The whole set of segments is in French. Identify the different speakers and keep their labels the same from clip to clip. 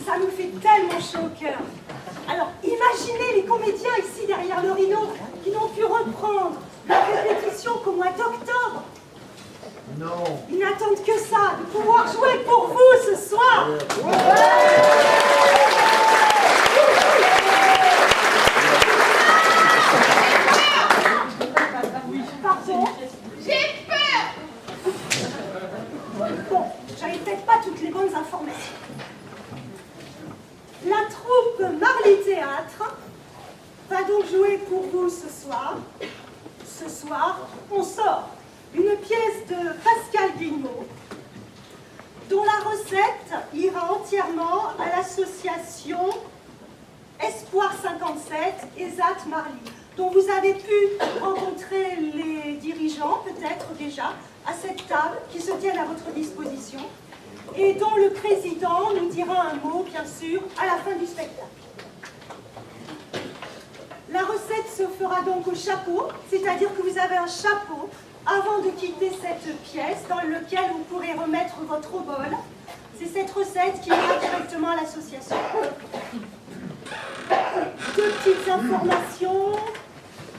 Speaker 1: ça me fait tellement chaud au cœur. Alors, imaginez les comédiens ici derrière le rideau qui n'ont pu reprendre la répétition qu'au mois d'octobre.
Speaker 2: Non.
Speaker 1: Ils n'attendent que ça, de pouvoir jouer pour vous ce soir. Pardon?
Speaker 3: J'ai peur!
Speaker 1: Bon, j'avais peut-être pas toutes les bonnes informations. La troupe Marly Théâtre va donc jouer pour vous ce soir. Ce soir, on sort une pièce de Pascal Guillemot, dont la recette ira entièrement à l'association Espoir 57 ESAT Marly, dont vous avez pu rencontrer les dirigeants, peut-être déjà, à cette table qui se tiennent à votre disposition, et dont le président nous dira un mot, bien sûr, à la fin du spectacle. La recette se fera donc au chapeau, c'est-à-dire que vous avez un chapeau avant de quitter cette pièce dans lequel vous pourrez remettre votre obole. C'est cette recette qui ira directement à l'association. Deux petites informations.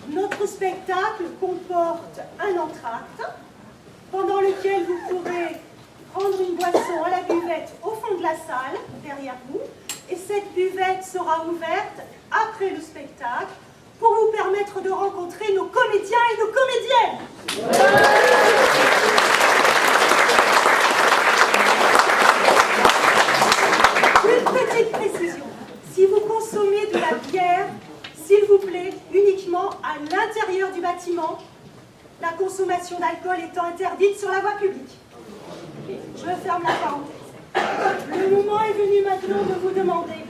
Speaker 1: Notre spectacle comporte un entracte pendant lequel vous pourrez prendre une boisson à la buvette au fond de la salle, derrière vous, et cette buvette sera ouverte après le spectacle pour vous permettre de rencontrer nos comédiens et nos comédiennes. Une petite précision. Si vous consommez de la bière, s'il vous plaît, uniquement à l'intérieur du bâtiment, la consommation d'alcool étant interdite sur la voie publique. Je ferme la parenthèse. Le moment est venu maintenant de vous demander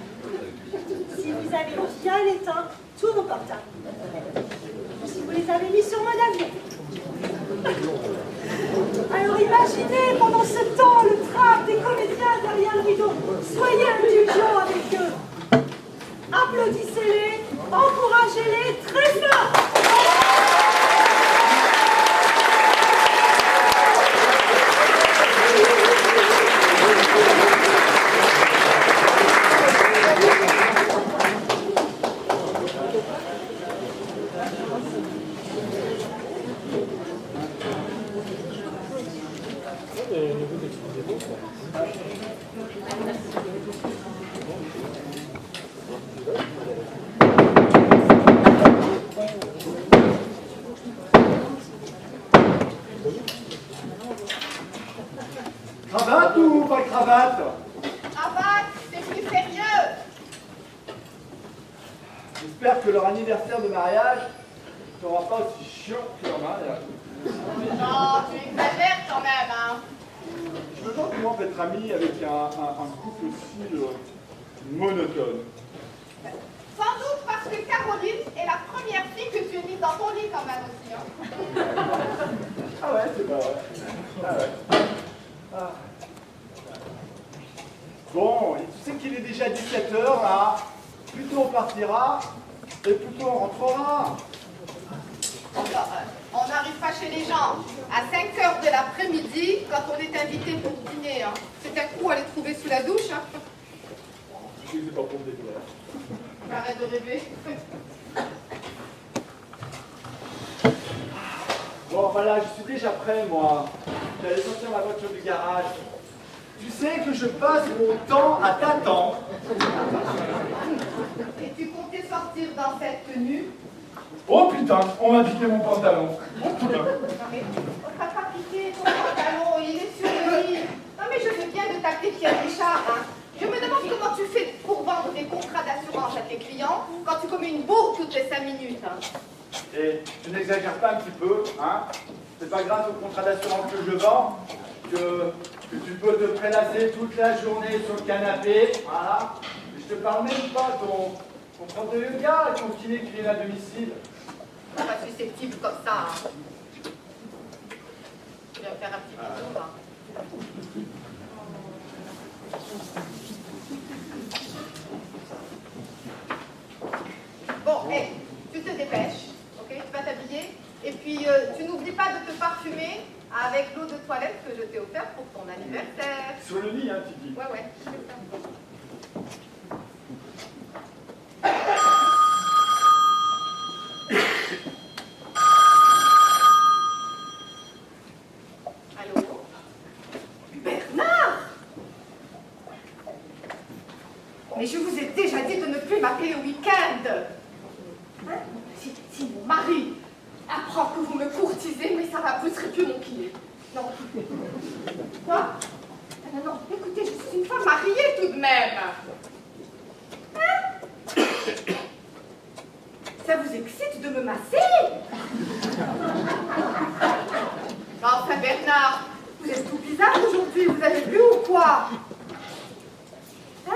Speaker 1: si vous avez bien éteint tous vos portables. Si vous les avez mis sur mode avion. Alors imaginez pendant ce temps le trac des comédiens derrière le rideau. Soyez indulgents avec eux. Applaudissez-les, encouragez-les très fort.
Speaker 2: Cravate ou pas de cravate?
Speaker 3: Cravate, c'est plus sérieux!
Speaker 2: J'espère que leur anniversaire de mariage ne sera pas aussi chiant que leur mariage.
Speaker 3: Non, tu exagères quand même, hein!
Speaker 2: Je me demande comment être ami avec un couple aussi monotone.
Speaker 3: Sans doute parce que Caroline est la première fille que tu as mise dans ton lit quand même aussi, hein!
Speaker 2: Ah ouais, c'est pas vrai. Ah ouais. Ah. Bon, et tu sais qu'il est déjà 17 h là. Plus tôt on partira, et plus tôt on rentrera.
Speaker 3: On n'arrive pas chez les gens à 5 h de l'après-midi quand on est invité pour dîner, hein. C'est un coup à les trouver sous la douche, hein.
Speaker 2: Oui, c'est pas pour me découvrir.
Speaker 3: Arrête de rêver.
Speaker 2: Bon, voilà, je suis déjà prêt, moi. J'allais sortir ma voiture du garage. Tu sais que je passe mon temps à t'attendre.
Speaker 3: Et tu comptais sortir dans cette tenue?
Speaker 2: Oh putain, on m'a piqué mon pantalon. Oh putain.
Speaker 3: Non mais, on t'a pas piqué ton pantalon, il est sur le lit. Non mais je veux bien de t'appeler Pierre Richard, hein. Je me demande comment tu fais pour vendre des contrats d'assurance à tes clients quand tu commets une bourre toutes les 5 minutes, hein.
Speaker 2: Et tu n'exagères pas un petit peu, hein? C'est pas grâce au contrat d'assurance que je vends que tu peux te prélasser toute la journée sur le canapé, voilà. Et je te parle même pas de ton prof de yoga et ton kiné qui vient à domicile.
Speaker 3: Pas susceptible comme ça, hein. Tu viens me faire un petit bisou, là. Bon, hé, tu te dépêches, ok? Tu vas t'habiller. Et puis, tu n'oublies pas de te parfumer avec l'eau de toilette que je t'ai offerte pour ton anniversaire.
Speaker 2: Sur le lit, hein, tu dis.
Speaker 3: Ouais, ouais. Allô? Bernard? Mais je vous ai déjà dit de ne plus m'appeler le week-end. Hein? Si mon mari apprend que vous me courtisez, mais ça va, vous ne serez plus mon pied. Non. Quoi? Non, écoutez, je suis une femme mariée tout de même. Hein? Ça vous excite de me masser? Enfin, Bernard, vous êtes tout bizarre aujourd'hui, vous avez bu ou quoi? Hein?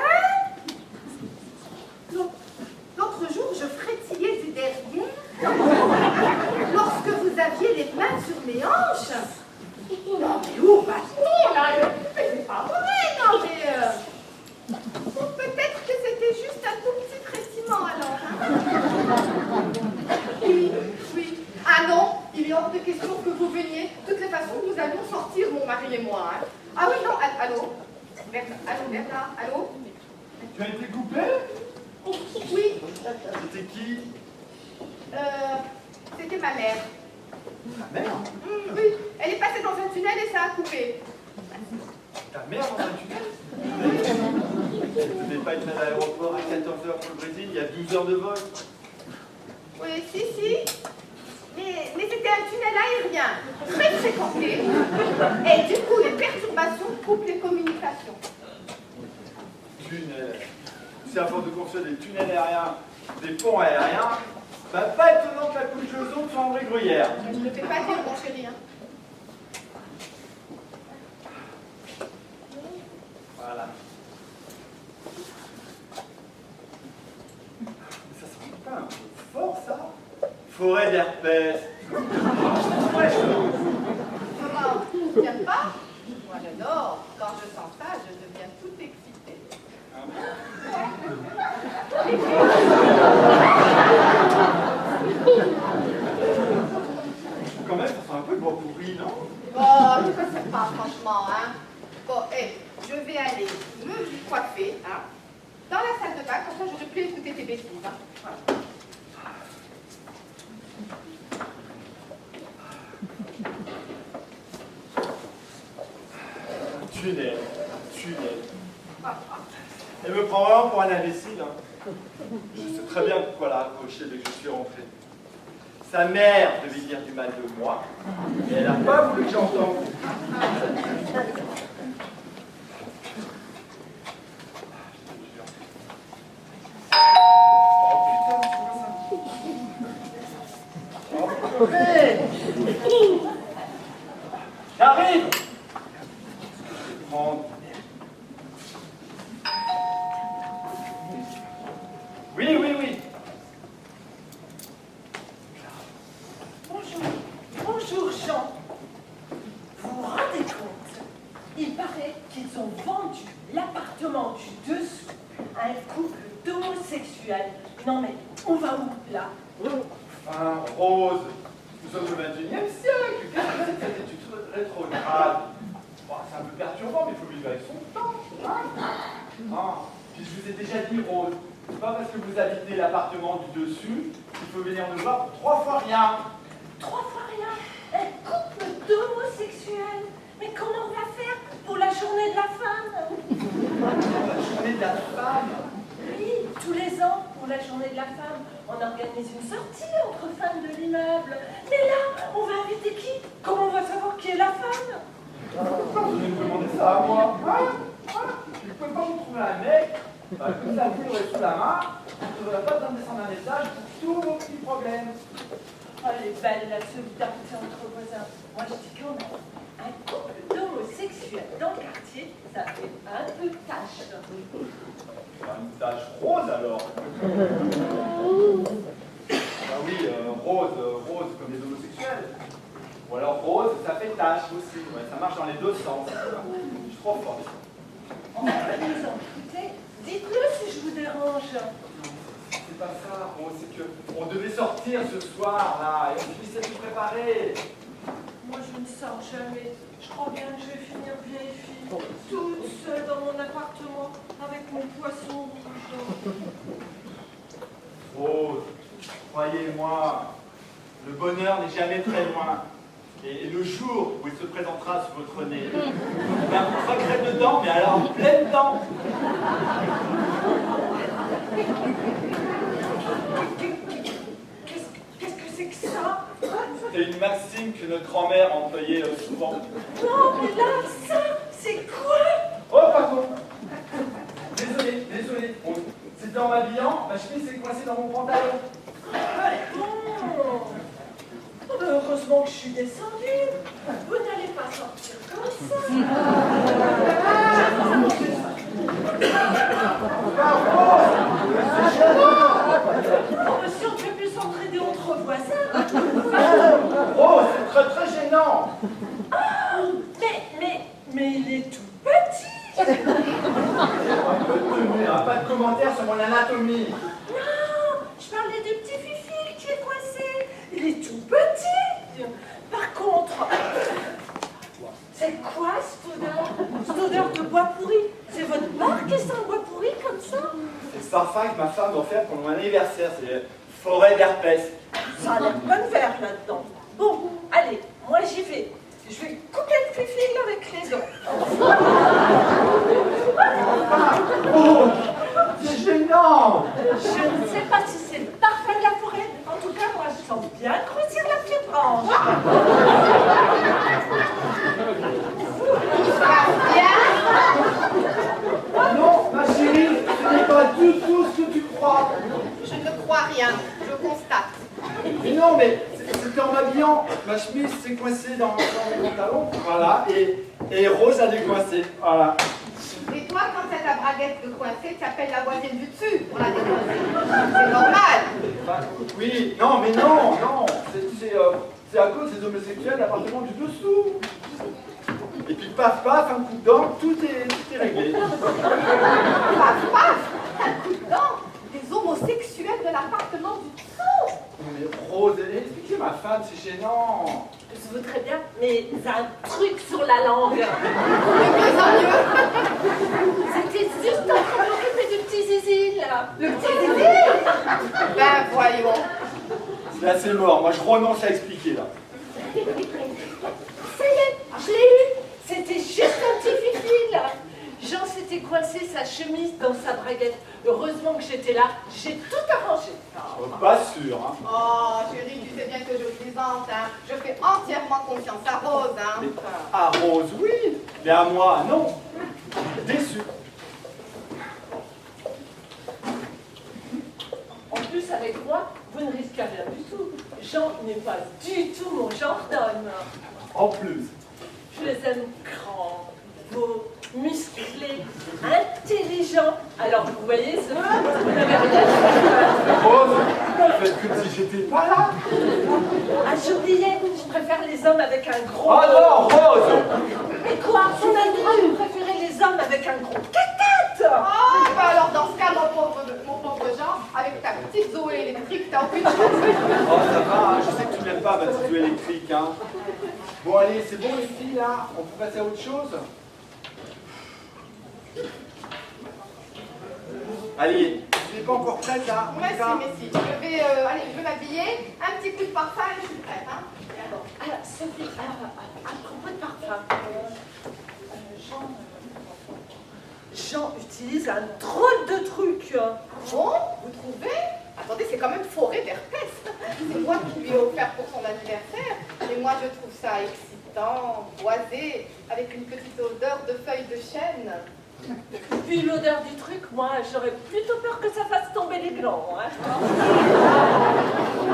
Speaker 3: L'autre jour, je frétillais du derrière lorsque vous aviez les mains sur mes hanches. Non, mais où va-t-on là? Mais c'est pas vrai, non, mais... Peut-être que c'était juste un tout petit frétillement alors. Hein? Oui, oui. Ah non, il est hors de question que vous veniez. De toutes les façons, nous allions sortir, mon mari et moi. Hein? Ah oui, non, allô? Allô, Bernard, allô?
Speaker 2: Tu as été coupé?
Speaker 3: Oui.
Speaker 2: C'était qui?
Speaker 3: C'était ma mère.
Speaker 2: Ta mère?
Speaker 3: Oui, elle est passée dans un tunnel et ça a coupé.
Speaker 2: Ta mère dans un tunnel? Tu ne devais pas être à l'aéroport à 14h pour le Brésil, il y a 12 heures de vol.
Speaker 3: Oui, si. Mais c'était un tunnel aérien, très fréquenté. Et du coup, les perturbations coupent les communications.
Speaker 2: Tunnel. C'est à force de construire des tunnels aériens, des ponts aériens, bah pas étonnant que la couche d'ozone soit en gruyère.
Speaker 3: Je ne le fais pas dire, mon chéri. Hein.
Speaker 2: Voilà. Mais ça sent pas un peu fort, ça? Forêt d'herpès. Ouais,
Speaker 3: Comment? Tu n'aimes pas? Moi, j'adore. Quand je sens ça, je deviens toute excitée.
Speaker 2: Quand même, ça sent un peu le bois pourri, non?
Speaker 3: Oh, je ne sais pas, franchement, hein. Bon, je vais aller me coiffer, hein, dans la salle de bain, comme ça je ne peux plus écouter tes bêtises, hein. Voilà.
Speaker 2: Tunnel. Elle me prend vraiment pour un imbécile, hein. Je sais très bien pourquoi elle a raccroché dès que je suis rentré. Sa mère devait dire du mal de moi, et elle n'a pas voulu que j'entende. J'arrive! Oui.
Speaker 1: Bonjour Jean. Vous vous rendez compte? Il paraît qu'ils ont vendu l'appartement du dessous à un couple d'homosexuels. Non mais, on va où là?
Speaker 2: Enfin, Rose, nous sommes au XXIe siècle. Qu'est-ce que c'est que cette étude rétrograde? Bon, c'est un peu perturbant, mais il faut vivre avec son temps. Hein? Puis je vous ai déjà dit, Rose, c'est pas parce que vous habitez l'appartement du dessus qu'il faut venir nous voir pour 3 fois rien.
Speaker 1: 3 fois rien? Un couple d'homosexuels? Mais comment on va faire pour la journée de la femme?
Speaker 2: La journée de la femme.
Speaker 1: Oui, tous les ans, pour la journée de la femme, on organise une sortie entre femmes de l'immeuble. Mais là, on va inviter qui? Comment on va savoir qui est la femme?
Speaker 2: Vous venez me demander ça à moi. Vous ne pouvez pas vous trouver un mec, comme ça vous l'aurez sous la main, vous n'aurez pas besoin de descendre un message pour tous vos petits problèmes.
Speaker 1: Oh, elle est belle, la solidarité entre voisins. Moi, je dis qu'on a un couple d'homosexuels dans le quartier, ça fait un peu tâche.
Speaker 2: Une tache rose alors. Ah oui, rose comme les homosexuels. Ou alors rose, ça fait tache aussi. Ouais, ça marche dans les deux sens. Je suis trop fort.
Speaker 1: On va pas nous en écoutez. Dites-le si je vous dérange.
Speaker 2: C'est pas ça, c'est qu'on devait sortir ce soir là, et on puisse se préparer.
Speaker 1: Moi, je ne sors jamais. Je crois bien que je vais finir vieille fille, toute seule dans mon appartement, avec mon poisson rouge.
Speaker 2: Rose, croyez-moi, le bonheur n'est jamais très loin. Et le jour où il se présentera sous votre nez, ben, vous craquerez dedans, mais alors en plein temps.
Speaker 1: Qu'est-ce que c'est que ça?
Speaker 2: C'est une maxime que notre grand-mère employait souvent.
Speaker 1: Non, mais là, ça, c'est quoi?
Speaker 2: Oh, pardon. Désolé. Bon, c'était en m'habillant, ma chemise s'est coincée dans mon pantalon.
Speaker 1: Heureusement que je suis descendue. Vous n'allez pas sortir comme ça. Oh, si on ne peut plus s'entraider entre voisins.
Speaker 2: Oh, c'est très très gênant.
Speaker 1: Ah, mais il est tout petit.
Speaker 2: Un peu de tenue, hein, pas de commentaires sur mon anatomie.
Speaker 1: Non, je parlais du petit Fifi qui est coincé. Il est tout petit. Par contre, c'est quoi cette odeur? Cette odeur de bois pourri? C'est votre bar qui sent le bois pourri comme ça?
Speaker 2: C'est le parfum que ma femme m'a offert pour mon anniversaire, c'est forêt d'herpès.
Speaker 1: Ça a l'air bonne vert là-dedans. Bon, allez, moi j'y vais. Je vais couper le Fifi avec les dents.
Speaker 2: Oh, c'est gênant.
Speaker 1: Je ne sais pas si c'est le parfum de la forêt. En tout cas, moi je sens bien grossir la petite branche.
Speaker 2: Non, ma chérie, ce n'est pas du tout ce que tu crois.
Speaker 3: Je ne crois rien, je constate.
Speaker 2: Mais non, mais c'était en m'habillant. Ma chemise s'est coincée dans mon pantalon. Voilà, et Rose a décoincé. Voilà.
Speaker 3: Et toi, quand t'as ta braguette de coincée, tu appelles la voisine du dessus pour la décoincer. C'est normal.
Speaker 2: Enfin, oui, non, mais non. C'est à cause des homosexuels de l'appartement du dessous. Et puis paf, un coup de dent, tout est réglé.
Speaker 3: Paf, paf, un coup de dent. Des homosexuels de l'appartement du dessous.
Speaker 2: Mais Rose, expliquez ma femme, c'est gênant.
Speaker 1: Je voudrais bien, mais un truc sur la langue.
Speaker 3: De mieux en mieux.
Speaker 1: C'était juste en train de m'occuper du petit zizi, là.
Speaker 3: Le petit zizi. Ben voyons.
Speaker 2: Là, c'est mort. Moi, je renonce à expliquer, là.
Speaker 1: Ça y est, je l'ai eu. C'était juste un petit Fifi, là. Jean s'était coincé sa chemise dans sa braguette. Heureusement que j'étais là. J'ai tout arrangé.
Speaker 2: Pas sûr, hein.
Speaker 3: Oh, chérie, tu sais bien que je plaisante, hein. Je fais entièrement confiance à Rose, hein.
Speaker 2: Mais à Rose, oui. Mais à moi, non. Déçu.
Speaker 1: En plus, avec moi, vous ne risquez rien du tout. Jean n'est pas du tout mon genre d'homme.
Speaker 2: En plus.
Speaker 1: Je les aime grands, beaux, musclés, intelligents. Alors, vous voyez, ce vous n'avez rien à
Speaker 2: Rose, faites comme si j'étais pas là.
Speaker 1: Ah, j'oubliais, je préfère les hommes avec un gros...
Speaker 2: Oh non, Rose.
Speaker 1: Et quoi? On a le droit de préférer les hommes avec un gros catate.
Speaker 3: Oh, bah alors dans ce cas, mon pauvre Jean, avec ta petite Zoé électrique, t'as aucune chance.
Speaker 2: Oh, ça va, hein. Je sais que tu n'aimes pas ma petite électrique, hein. Bon, allez, c'est bon, les filles, là. On peut passer à autre chose. Allez, tu n'es pas encore prête, là.
Speaker 3: Merci, merci. Je vais m'habiller. Un petit coup de parfum et je suis prête, hein. D'accord.
Speaker 1: Alors, Sophie, à propos de parfum, Jean utilise un drôle de truc.
Speaker 3: Bon, vous trouvez? Attendez, c'est quand même forêt d'herpès. C'est moi qui lui ai offert pour son anniversaire. Et moi, je trouve ça excitant, boisé, avec une petite odeur de feuilles de chêne.
Speaker 1: Vu l'odeur du truc, moi, j'aurais plutôt peur que ça fasse tomber les glands. Hein.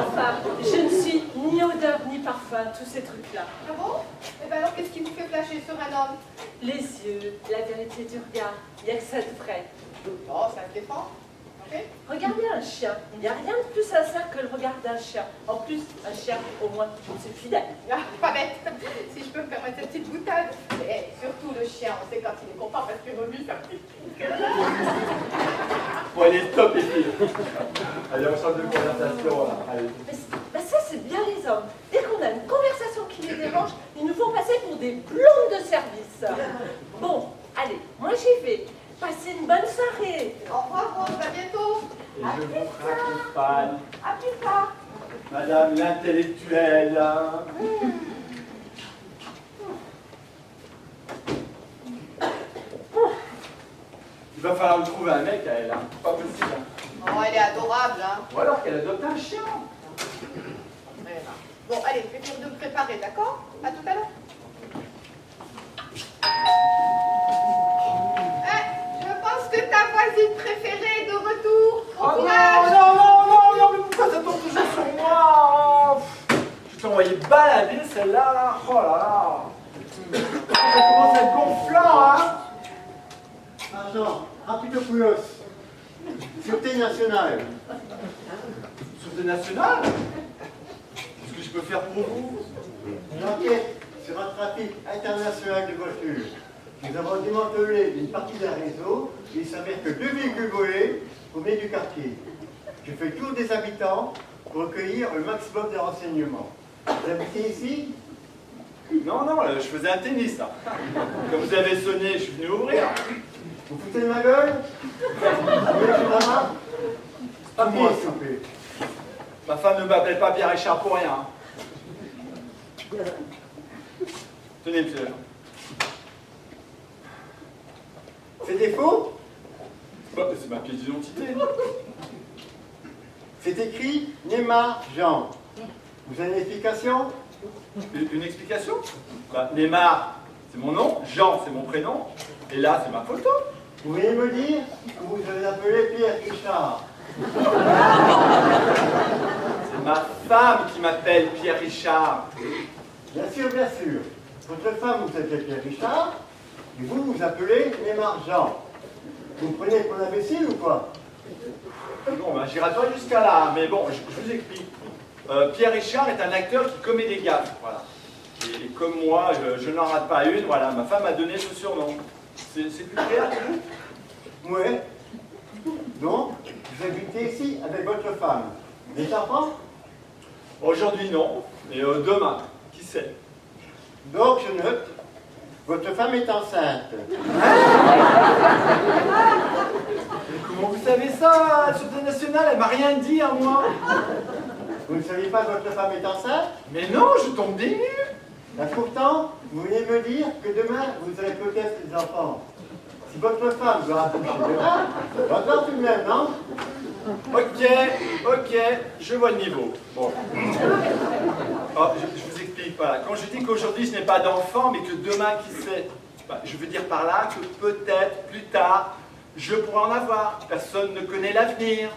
Speaker 1: Enfin, je ne suis ni odeur ni parfum, tous ces trucs-là.
Speaker 3: Ah bon? Eh ben alors, qu'est-ce qui vous fait flasher sur un homme?
Speaker 1: Les yeux, la vérité du regard, il n'y a que ça de vrai.
Speaker 3: Oh, ça se défend. Ok?
Speaker 1: Regardez un chien, il n'y a rien de plus sincère que le regard d'un chien. En plus, un chien, au moins, c'est fidèle.
Speaker 3: Ah, pas bête, si je peux me permettre cette petite boutade. Et surtout le chien, on sait quand il est content parce qu'il remue sa petite.
Speaker 2: Bon, allez, stop, les filles. Allez, on change de conversation, là. Allez.
Speaker 1: Mais ça, c'est bien les hommes. Dès qu'on a une conversation qui les dérange, ils nous font
Speaker 4: des plombes de service. Bon, allez, moi j'y vais. Passez une bonne soirée.
Speaker 3: Au revoir, Rose, à bientôt.
Speaker 2: Et je vous raccompagne,
Speaker 3: À plus tard.
Speaker 2: madame l'intellectuelle. Il va falloir me trouver un mec à elle, hein. Pas possible. Hein.
Speaker 3: Oh, elle est adorable, hein.
Speaker 2: Ou alors qu'elle adopte un chien.
Speaker 3: Bon, allez, je vais faire de me préparer, d'accord? À tout à l'heure. Je pense que ta voisine préférée est de retour. Au
Speaker 2: Oh
Speaker 3: courage.
Speaker 2: non, mais pourquoi ça tombe toujours sur moi? Je t'ai envoyé balader celle-là, là. Oh là là. Ça commence à être gonflant, hein.
Speaker 5: Argent, Rapidopoulos, Sûreté nationale.
Speaker 2: Sûreté nationale? Qu'est-ce que je peux faire pour vous?
Speaker 5: Une enquête sur un trafic international de voitures. Nous avons démantelé une partie d'un réseau et il s'avère que 2 véhicules volés proviennent du quartier. Je fais le tour des habitants pour recueillir le maximum de renseignements. Vous habitez ici?
Speaker 2: Non, je faisais un tennis, là. Comme vous avez sonné, je suis venu ouvrir.
Speaker 5: Vous foutez de ma gueule? Vous voulez que je la marque?
Speaker 2: Pas moi,
Speaker 5: s'il vous plaît.
Speaker 2: Ma femme ne m'appelle pas Pierre Richard pour rien. Tenez, monsieur l'agent.
Speaker 5: C'est des faux?
Speaker 2: Bah, c'est ma pièce d'identité.
Speaker 5: C'est écrit Neymar Jean. Vous avez une explication?
Speaker 2: Une explication? Bah, Neymar, c'est mon nom, Jean, c'est mon prénom, et là, c'est ma photo.
Speaker 5: Vous voulez me dire que vous avez appelé Pierre Richard?
Speaker 2: C'est ma femme qui m'appelle Pierre Richard.
Speaker 5: Bien sûr, bien sûr. Votre femme vous appelez Pierre Richard, et vous vous appelez Neymar Jean. Vous me prenez pour l'imbécile ou quoi?
Speaker 2: Bon, bah, j'irai pas jusqu'à là, mais bon, je vous explique. Pierre Richard est un acteur qui commet des gaffes, voilà. Et comme moi, je n'en rate pas une, voilà, ma femme a donné ce surnom. C'est plus clair que vous?
Speaker 5: Ouais. Donc, vous habitez ici avec votre femme. Des enfants?
Speaker 2: Aujourd'hui, non, mais demain, qui sait?
Speaker 5: Donc, je note, votre femme est enceinte.
Speaker 2: Mais comment vous savez ça? La Sûreté nationale, elle m'a rien dit à moi.
Speaker 5: Vous ne saviez pas que votre femme est enceinte?
Speaker 2: Mais non, je tombe des nues.
Speaker 5: Là, pourtant, vous venez me dire que demain, vous aurez peut-être des enfants. Si votre femme doit accoucher demain, d'accord tout de même, non?
Speaker 2: Ok, je vois le niveau. Bon. Oh, je vous explique, voilà. Quand je dis qu'aujourd'hui je n'ai pas d'enfant, mais que demain, qui sait, bah, je veux dire par là que peut-être plus tard, je pourrai en avoir. Personne ne connaît l'avenir.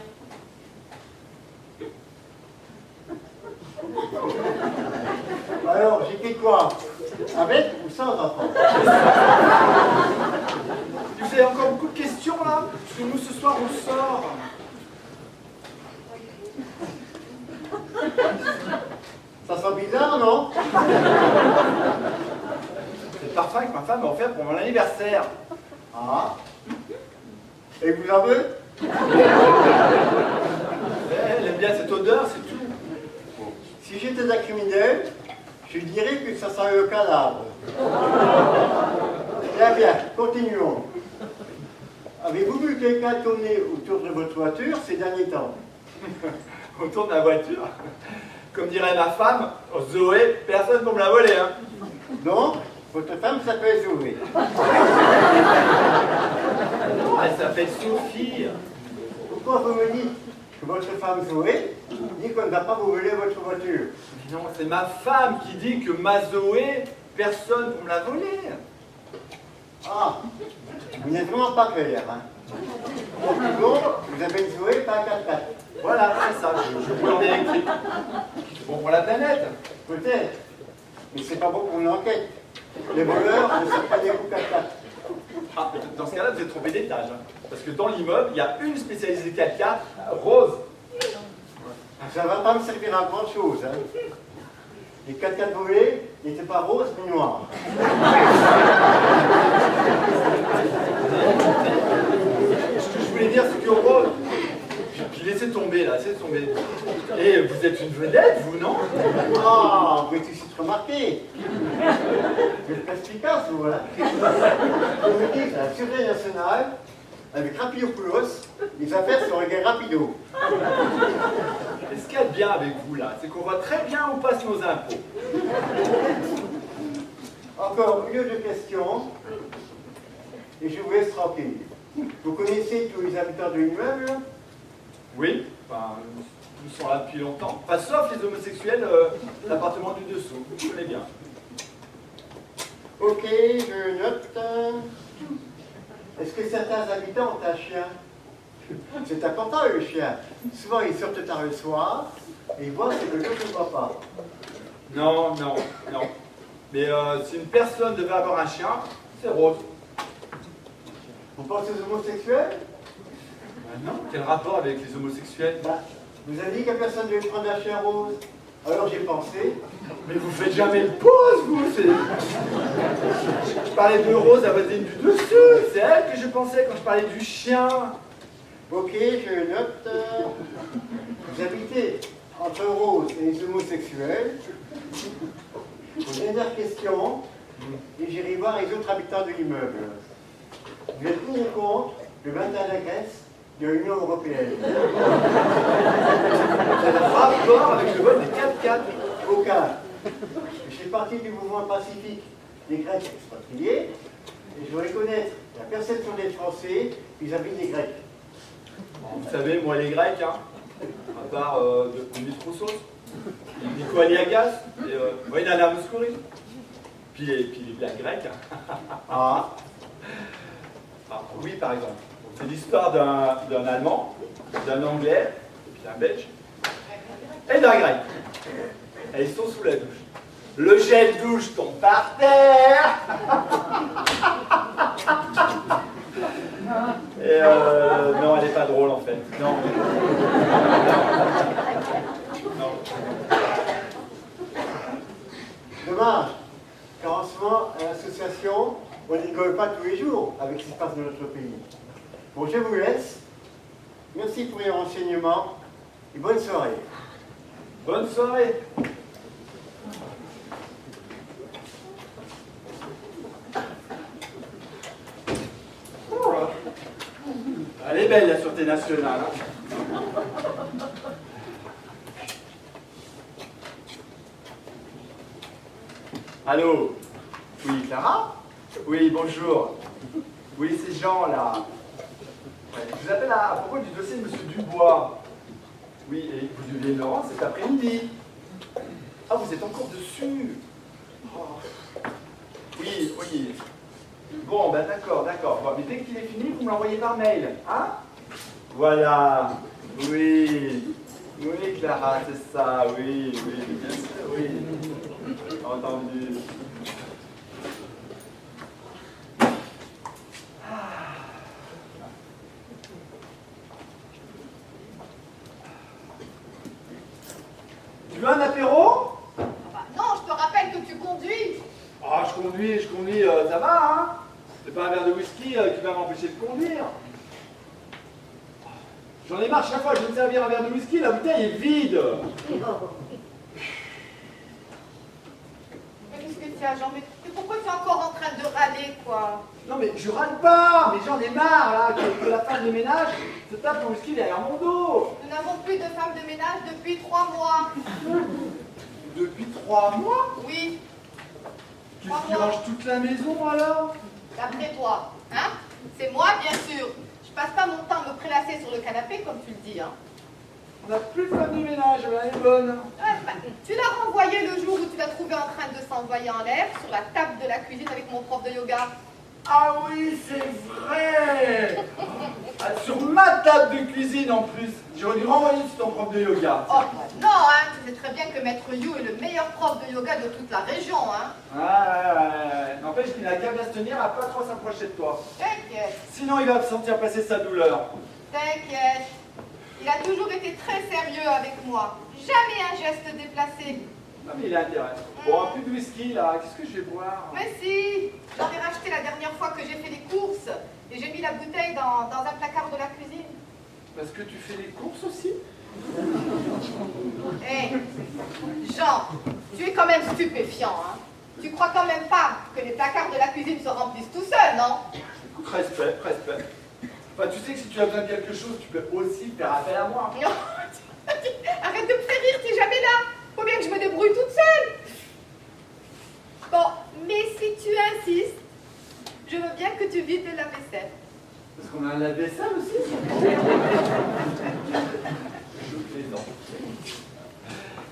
Speaker 5: Alors, j'écris quoi? Avec ou sans enfants?
Speaker 2: Vous avez encore beaucoup de questions là? Parce que nous ce soir on sort.
Speaker 5: Ça sent bizarre, non?
Speaker 2: C'est le parfum que ma femme m'a offert pour mon anniversaire.
Speaker 5: Ah. Et vous en veux?
Speaker 2: Elle aime bien cette odeur, c'est tout.
Speaker 5: Si j'étais un criminel, je dirais que ça sent le cadavre. Bien, continuons. Avez-vous vu quelqu'un tourner autour de votre voiture ces derniers temps?
Speaker 2: Autour de la voiture. Comme dirait ma femme, Zoé, personne pour me la voler. Hein.
Speaker 5: Donc, votre femme s'appelle Zoé.
Speaker 2: Non, elle s'appelle Sophie.
Speaker 5: Pourquoi vous me dites que votre femme Zoé dit qu'on ne va pas vous voler votre voiture?
Speaker 2: Mais non, c'est ma femme qui dit que ma Zoé, personne pour me la voler.
Speaker 5: Ah, vous n'êtes vraiment pas clair, hein? Donc, vous avez une Zoé, pas un 4x4.
Speaker 2: Voilà, c'est ça, je roule en électrique. C'est bon pour la planète.
Speaker 5: Peut-être, mais c'est pas bon pour une enquête. Les voleurs ne sont pas des roues 4x4.
Speaker 2: Ah, dans ce cas-là, vous êtes trompé d'étage. Hein. Parce que dans l'immeuble, il y a une spécialisée 4x4, Rose.
Speaker 5: Ça ne va pas me servir à grand chose. Hein. Les 4x4 volés n'étaient pas roses mais noirs.
Speaker 2: Ce que je voulais dire, c'est que Rose, j'ai laissé tomber là, laissez tomber. Et vous êtes une vedette, vous, non?
Speaker 5: Ah, vous êtes aussi remarqué. Vous êtes perspicace, vous, hein. Je me dis, à la Sûreté nationale, avec Rapidopoulos, les affaires sont réglées rapido.
Speaker 2: Et ce qu'il y a de bien avec vous, là, c'est qu'on voit très bien où passent nos impôts.
Speaker 5: Encore une de questions, et je vous laisse tranquille. Vous connaissez tous les habitants de l'immeuble?
Speaker 2: Oui, enfin, nous sommes là depuis longtemps. Enfin, sauf les homosexuels, l'appartement du dessous. Je connais bien.
Speaker 5: Ok, je note. Est-ce que certains habitants ont un chien? C'est important, le chien. Souvent, ils sortent tard le soir et ils voient ce que l'autre ne voit pas.
Speaker 2: Non, non, non. Mais si une personne devait avoir un chien, c'est Rose.
Speaker 5: Vous pensez aux homosexuels?
Speaker 2: Non, quel rapport avec les homosexuels?
Speaker 5: Bah, vous avez dit que personne ne devait prendre un chien rose. Alors j'ai pensé.
Speaker 2: Mais vous faites jamais de pause, vous! Je parlais de Rose, la voisine du dessus. C'est elle que je pensais quand je parlais du chien.
Speaker 5: Ok, je note. Vous habitez entre Rose et les homosexuels. Dernière question. Et j'irai voir les autres habitants de l'immeuble. Vous êtes tenu compte le maintien de la Grèce de l'Union européenne?
Speaker 2: Ça a un rapport avec le vote des 4-4.
Speaker 5: Aucun. Je fais partie du mouvement pacifique des Grecs expatriés et je voudrais connaître la perception des Français vis-à-vis des Grecs.
Speaker 2: Vous savez, moi les Grecs, hein, à part Denis Roussos, Nico Aliagas, et Voïnala Mouskouri, puis les blagues grecques.
Speaker 5: Ah,
Speaker 2: Ah, oui, par exemple. C'est l'histoire d'un Allemand, d'un Anglais, puis d'un Belge, et d'un Grec. Et ils sont sous la douche. Le gel douche tombe par terre. Et non, elle n'est pas drôle en fait. Non. Non.
Speaker 5: dommage, car en ce moment, à l'association, on ne rigole pas tous les jours avec ce qui se passe dans notre pays. Bon, je vous laisse. Merci pour les renseignements et bonne soirée.
Speaker 2: Bonne soirée. Elle est belle la Sûreté nationale. Hein. Allô? Oui, Clara? Oui, bonjour. Oui, c'est Jean là. Ouais, je vous appelle à propos du dossier de M. Dubois. Oui, et vous deviez me rendre cet après-midi. Ah, vous êtes encore dessus. Oh. Oui, oui. Bon, ben d'accord, d'accord. Bon, mais dès qu'il est fini, vous me l'envoyez par mail, hein? Voilà. Oui. Oui, Clara, c'est ça. Oui, oui, bien sûr, oui. Entendu. Tu veux un apéro?
Speaker 3: Ah bah non, je te rappelle que tu conduis.
Speaker 2: Ah, je conduis, ça va, hein? C'est pas un verre de whisky qui va m'empêcher de conduire. J'en ai marre, chaque fois que je vais me servir un verre de whisky, la bouteille est vide.
Speaker 3: Mais qu'est-ce que tu as, Jean? Mais pourquoi tu es encore en train de râler, quoi?
Speaker 2: Non mais je râle pas, mais j'en ai marre là, que la femme de ménage se tape le whisky derrière mon dos.
Speaker 3: Nous n'avons plus de femme de ménage depuis 3 mois.
Speaker 2: Depuis 3 mois?
Speaker 3: Oui,
Speaker 2: Qu'est-ce qui range toute la maison alors?
Speaker 3: d'après toi. Hein? C'est moi, bien sûr. Je passe pas mon temps à me prélasser sur le canapé, comme tu le dis. Hein?
Speaker 2: On n'a plus de femme de ménage, elle est bonne.
Speaker 3: Ouais, bah, tu l'as renvoyé le jour où tu l'as trouvé en train de s'envoyer en l'air sur la table de la cuisine avec mon prof de yoga.
Speaker 2: Ah oui, c'est vrai. Ah, sur ma table de cuisine en plus. J'aurais dû renvoyer sur ton prof de yoga.
Speaker 3: Oh, bah non, hein, tu sais très bien que Maître You est le meilleur prof de yoga de toute la région, hein.
Speaker 2: Ouais. N'empêche qu'il n'a qu'à bien se tenir à pas trop s'approcher de toi.
Speaker 3: T'inquiète,
Speaker 2: Sinon, il va sentir passer sa douleur.
Speaker 3: t'inquiète. Il a toujours été très sérieux avec moi. Jamais un geste déplacé.
Speaker 2: Ah, mais il a intérêt. Bon, un peu de whisky là, qu'est-ce que je vais boire?
Speaker 3: Mais si, j'en ai racheté la dernière fois que j'ai fait les courses et j'ai mis la bouteille dans un placard de la cuisine.
Speaker 2: Parce que tu fais les courses aussi?
Speaker 3: Hé, Jean, tu es quand même stupéfiant, hein. Tu crois quand même pas que les placards de la cuisine se remplissent tout seuls, non?
Speaker 2: Écoute, respect, respect. Enfin, tu sais que si tu as besoin de quelque chose, tu peux aussi faire appel à moi.
Speaker 3: Non, arrête de me faire rire, t'es jamais là. Faut bien que je me débrouille toute seule. Bon, mais si tu insistes, je veux bien que tu vides la vaisselle.
Speaker 2: Parce qu'on a un lave-vaisselle aussi. Je plaisante.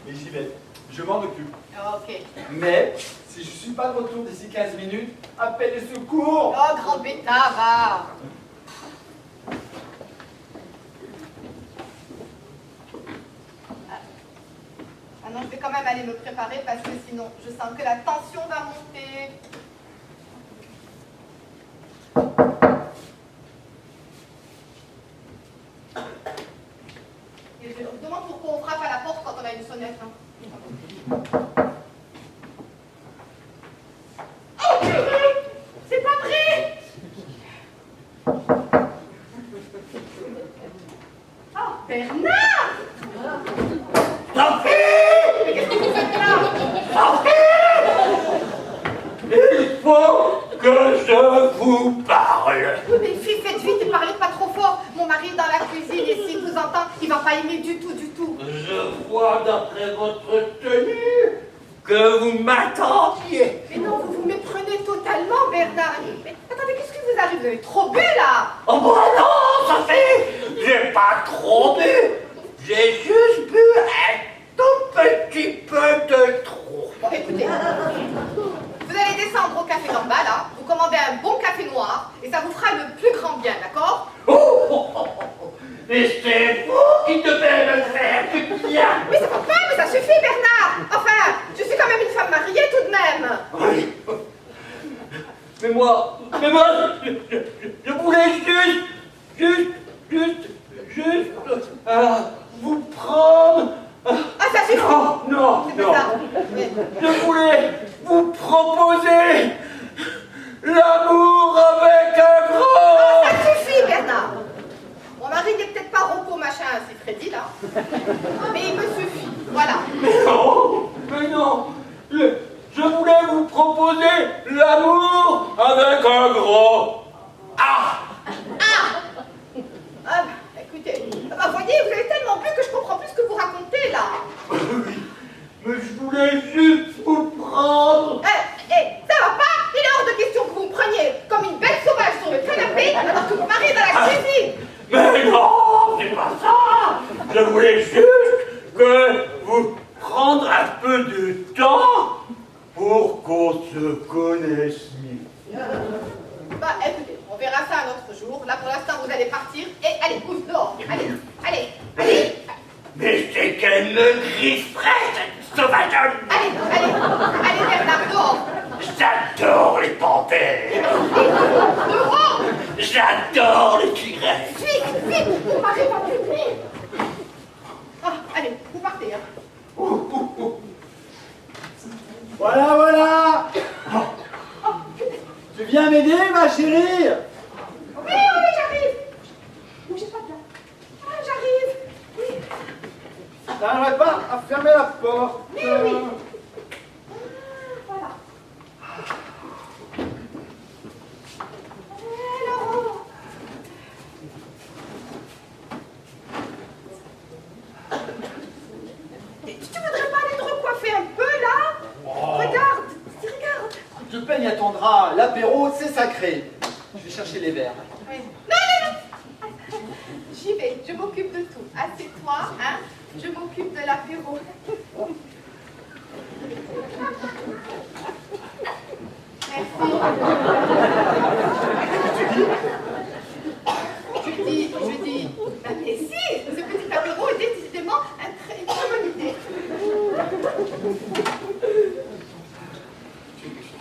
Speaker 2: Mais j'y vais. Je m'en occupe.
Speaker 3: Ok.
Speaker 2: Mais, si je ne suis pas de retour d'ici 15 minutes, appelle les secours.
Speaker 3: Oh, grand bêta, va. Ah non, je vais quand même aller me préparer parce que sinon, je sens que la tension va monter. Et je me demande pourquoi on frappe à la porte quand on a une sonnette. Hein. Oh, c'est pas vrai! Oh, Bernard!
Speaker 6: Sophie!
Speaker 3: Mais qu'est-ce que vous faites là?
Speaker 6: Sophie! Il faut que je vous parle.
Speaker 3: Oui, mais faites vite et parlez pas trop fort. Mon mari est dans la cuisine et s'il vous entend, il va pas aimer du tout, du tout.
Speaker 6: Je vois d'après votre tenue que vous m'attendiez.
Speaker 3: Mais non, vous vous méprenez totalement, Bernard. Mais attendez, qu'est-ce qui vous arrive? Vous avez trop bu, là?
Speaker 6: Oh bah non, Sophie! J'ai pas trop bu. J'ai juste bu un tout petit peu de trop.
Speaker 3: Bon, écoutez, vous allez descendre au café d'en bas, là, vous commandez un bon café noir, et ça vous fera le plus grand bien, d'accord?
Speaker 6: Oh, oh, oh, oh. Et c'est vous qui devez me faire du bien.
Speaker 3: Mais ça va pas, mais ça suffit, Bernard! Enfin, je suis quand même une femme mariée, tout de même!
Speaker 6: Oui. Mais moi, je voulais juste vous prendre.
Speaker 3: Ah, ça suffit!
Speaker 6: Non,
Speaker 3: C'est pas ça. Mais-
Speaker 6: je voulais vous proposer l'amour avec un grand.
Speaker 3: Ça suffit, Bernard! Mon mari n'est peut-être pas Rocco machin, c'est Freddy, là. Mais il me suffit, voilà.
Speaker 6: Mais non, je voulais vous proposer l'amour avec un grand A.
Speaker 3: Ah, bah, écoutez, bah, voyez, vous avez tellement bu que je comprends plus ce que vous racontez, là.
Speaker 6: Oui, mais je voulais juste vous prendre.
Speaker 3: Ça va pas? Il est hors de question que vous me preniez comme une bête sauvage sur le canapé alors que mon mari est dans la cuisine.
Speaker 6: Mais non, c'est pas ça. Je voulais juste que vous prendre un peu de temps pour qu'on se connaisse mieux.
Speaker 3: Bah, écoutez, on verra ça un autre jour. Là, pour l'instant, vous allez partir et allez, pousse dehors. Allez.
Speaker 6: Mais c'est qu'elle me grifferait, cette sauvageonne.
Speaker 3: Allez, Bernard, dehors.
Speaker 6: J'adore les panthères.
Speaker 3: Dehors.
Speaker 6: J'adore les tigresses.
Speaker 3: Vite, mon mari va plus vite. Ah, allez, vous partez, hein.
Speaker 2: Voilà. Tu viens m'aider, ma chérie?
Speaker 3: Oui, j'arrive. Bougez pas de là. Ah, j'arrive. Oui.
Speaker 2: T'arriverais pas à fermer la porte?
Speaker 3: Oui. Voilà. Alors. Tu voudrais pas aller te recoiffer un peu, là? Regarde.
Speaker 2: Je te peigne à ton drap. L'apéro, c'est sacré. Je vais chercher les verres.
Speaker 3: Oui. Non. J'y vais, je m'occupe de tout. Assieds-toi, hein? Je m'occupe de l'apéro. Merci. Je dis, mais si, ce petit apéro est décidément une très bonne idée.